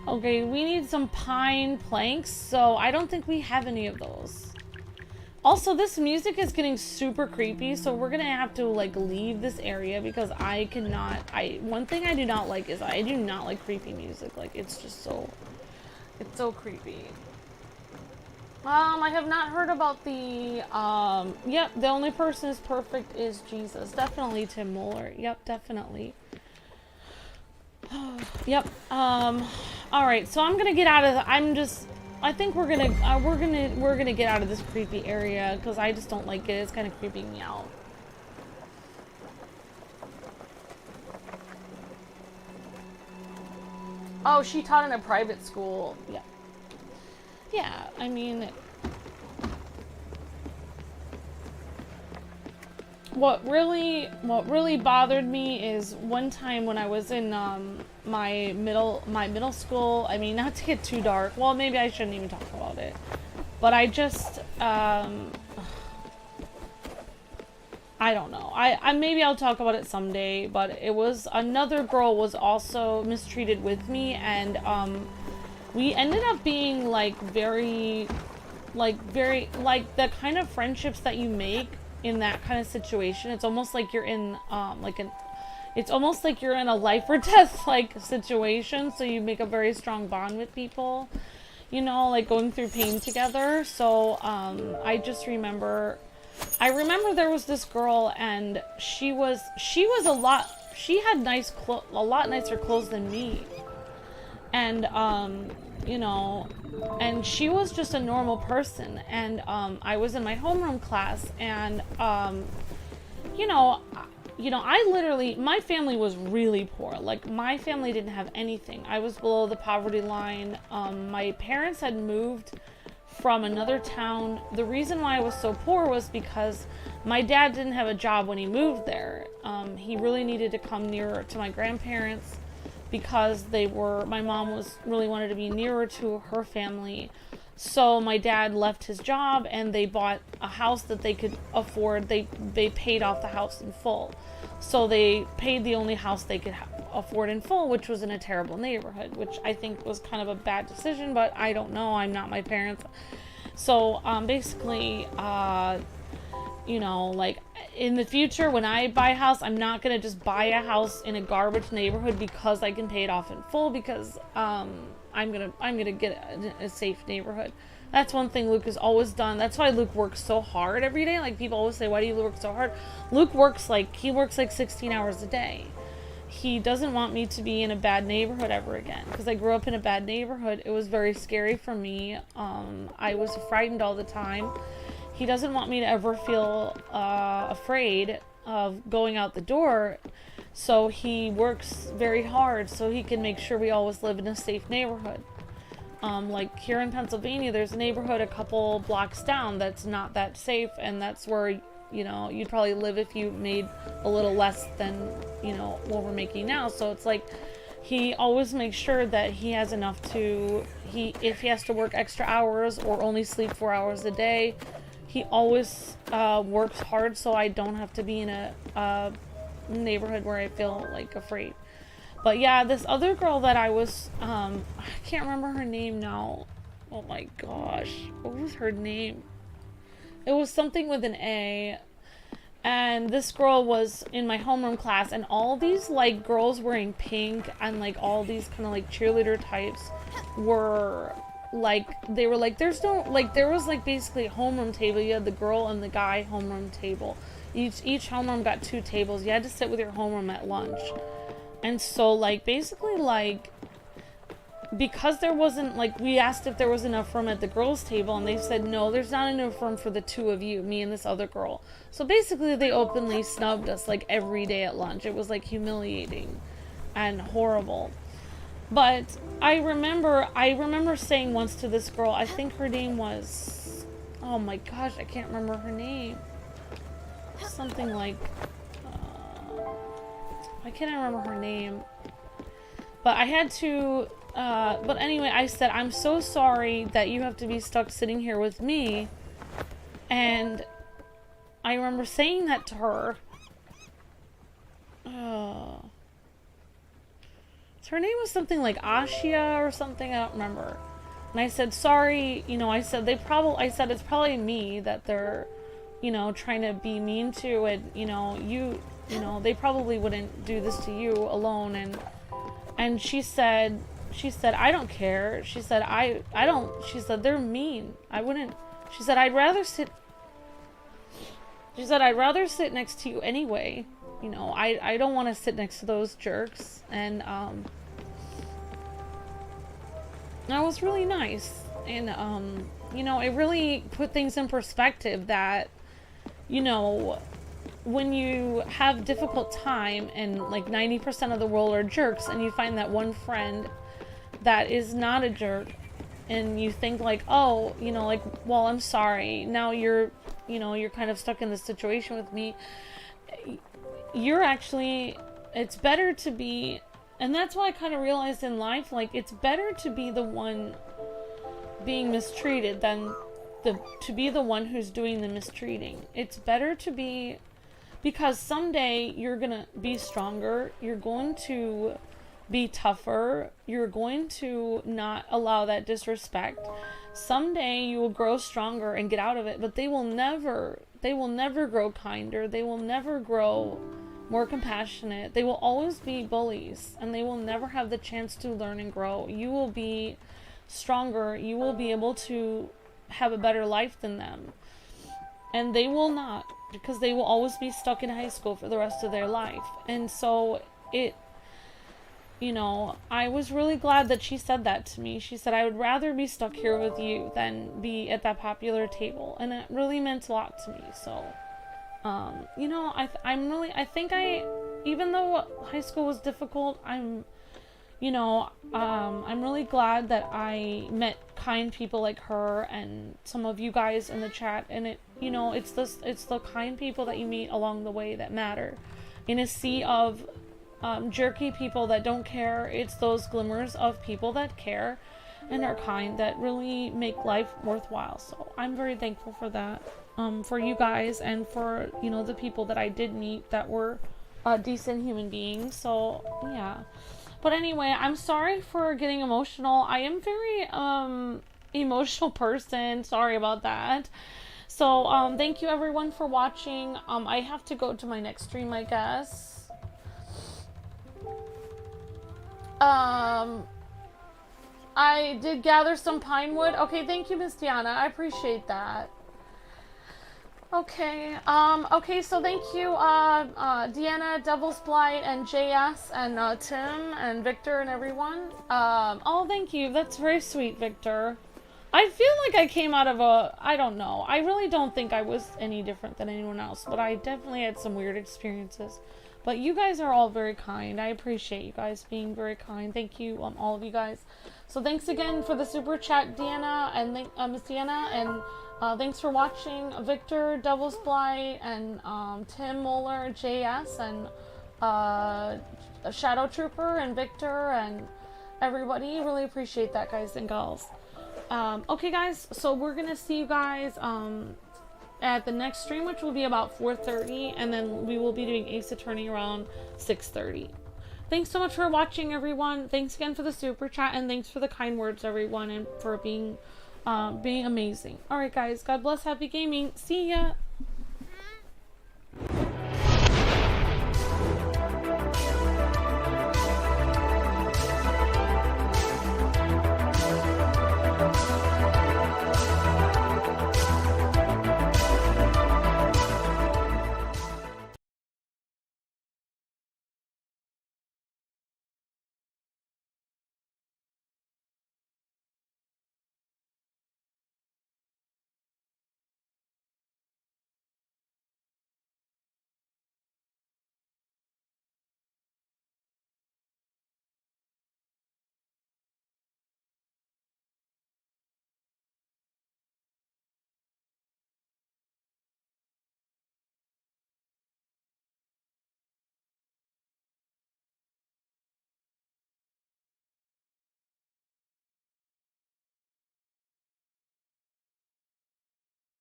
Okay, we need some pine planks, so I don't think we have any of those. Also, this music is getting super creepy, so we're gonna have to, like, leave this area because I cannot, one thing I do not like is I do not like creepy music. Like, it's just so, it's so creepy. I have not heard about the, yep, the only person who's perfect is Jesus. Definitely Tim Muller. Yep, definitely. Yep, alright, so I'm gonna get out of I think we're gonna get out of this creepy area, because I just don't like it. It's kind of creeping me out. Oh, she taught in a private school. Yeah. Yeah, I mean, what really bothered me is one time when I was in my middle school. I mean, not to get too dark. Well, maybe I shouldn't even talk about it. But I just I don't know. I maybe I'll talk about it someday, but it was another girl was also mistreated with me, and we ended up being like very the kind of friendships that you make in that kind of situation. It's almost like you're in it's almost like you're in a life or death like situation, so you make a very strong bond with people, you know, like going through pain together. So I just remember there was this girl, and she had a lot nicer clothes than me, and you know, and she was just a normal person, and I was in my homeroom class, and you know, I literally, my family was really poor. Like, my family didn't have anything. I was below the poverty line. My parents had moved from another town. The reason why I was so poor was because my dad didn't have a job when he moved there. He really needed to come nearer to my grandparents, because my mom really wanted to be nearer to her family. So my dad left his job, and they bought a house that they could afford. They paid off the house in full. So they paid the only house they could afford in full, which was in a terrible neighborhood, which I think was kind of a bad decision, but I don't know. I'm not my parents. So basically, you know, like, in the future when I buy a house, I'm not gonna just buy a house in a garbage neighborhood because I can pay it off in full, because I'm gonna get a safe neighborhood. That's one thing Luke has always done. That's why Luke works so hard every day. Like, people always say, why do you work so hard? Luke works like 16 hours a day. He doesn't want me to be in a bad neighborhood ever again, because I grew up in a bad neighborhood. It was very scary for me. I was frightened all the time. He doesn't want me to ever feel afraid of going out the door, so he works very hard so he can make sure we always live in a safe neighborhood. Like, here in Pennsylvania, there's a neighborhood a couple blocks down that's not that safe, and that's where, you know, you'd probably live if you made a little less than, you know, what we're making now. So it's like, he always makes sure that he has enough to, if he has to work extra hours or only sleep 4 hours a day, he always works hard so I don't have to be in a neighborhood where I feel like afraid. But yeah, this other girl that I was, I can't remember her name now. Oh my gosh, what was her name? It was something with an A. And this girl was in my homeroom class, and all these like girls wearing pink and like all these kind of like cheerleader types were like, they were like, there's no, like, there was like basically a homeroom table. You had the girl and the guy homeroom table. Each homeroom got 2 tables. You had to sit with your homeroom at lunch. And so, like, basically, like, because there wasn't, like, we asked if there was enough room at the girls' table, and they said, no, there's not enough room for the 2 of you, me and this other girl. So basically, they openly snubbed us, like, every day at lunch. It was, like, humiliating and horrible. But I remember saying once to this girl, I think her name was, oh my gosh, I can't remember her name. Something like, I can't remember her name, but I had to, but anyway, I said, I'm so sorry that you have to be stuck sitting here with me, and I remember saying that to her. So her name was something like Ashia or something, I don't remember, and I said, sorry, you know, I said, it's probably me that they're, you know, trying to be mean to, and, you know, they probably wouldn't do this to you alone. And she said, she said, I don't care. She said, I don't, she said, they're mean. I wouldn't, she said, I'd rather sit next to you anyway. You know, I don't want to sit next to those jerks. And, that was really nice. And, you know, it really put things in perspective that, you know, when you have difficult time and like 90% of the world are jerks and you find that one friend that is not a jerk and you think like, oh, you know, like, well, I'm sorry. Now you're, you know, you're kind of stuck in this situation with me. You're actually, it's better to be, and that's why I kind of realized in life, like, it's better to be the one being mistreated than to be the one who's doing the mistreating. It's better to be, because someday you're gonna be stronger, you're going to be tougher, you're going to not allow that disrespect. Someday you will grow stronger and get out of it, but they will never grow kinder, they will never grow more compassionate. They will always be bullies, and they will never have the chance to learn and grow. You will be stronger, you will be able to have a better life than them, and they will not, because they will always be stuck in high school for the rest of their life. And so it, you know, I was really glad that she said that to me. She said, I would rather be stuck here with you than be at that popular table, and it really meant a lot to me. So you know, I think even though high school was difficult, I'm really glad that I met kind people like her and some of you guys in the chat. And it, you know, it's the kind people that you meet along the way that matter. In a sea of jerky people that don't care, it's those glimmers of people that care and are kind that really make life worthwhile. So I'm very thankful for that, for you guys, and for, you know, the people that I did meet that were decent human beings. So yeah. But anyway, I'm sorry for getting emotional. I am very emotional person. Sorry about that. So thank you everyone for watching. I have to go to my next stream, I guess. I did gather some pine wood. Okay, thank you, Miss Diana. I appreciate that. Okay, okay, so thank you, Deanna, Devil's Blight, and JS, and, Tim, and Victor, and everyone. Oh, thank you. That's very sweet, Victor. I feel like I came out of I don't know. I really don't think I was any different than anyone else, but I definitely had some weird experiences. But you guys are all very kind. I appreciate you guys being very kind. Thank you, all of you guys. So thanks again for the super chat, Deanna, and Miss Deanna, and thanks for watching, Victor, Devil's Blight, and Tim Moeller, JS, and Shadow Trooper, and Victor, and everybody. Really appreciate that, guys and girls. Okay, guys, so we're gonna see you guys at the next stream, which will be about 4:30, and then we will be doing Ace Attorney around 6:30. Thanks so much for watching, everyone. Thanks again for the super chat, and thanks for the kind words, everyone, and for being amazing. All right, guys. God bless. Happy gaming. See ya.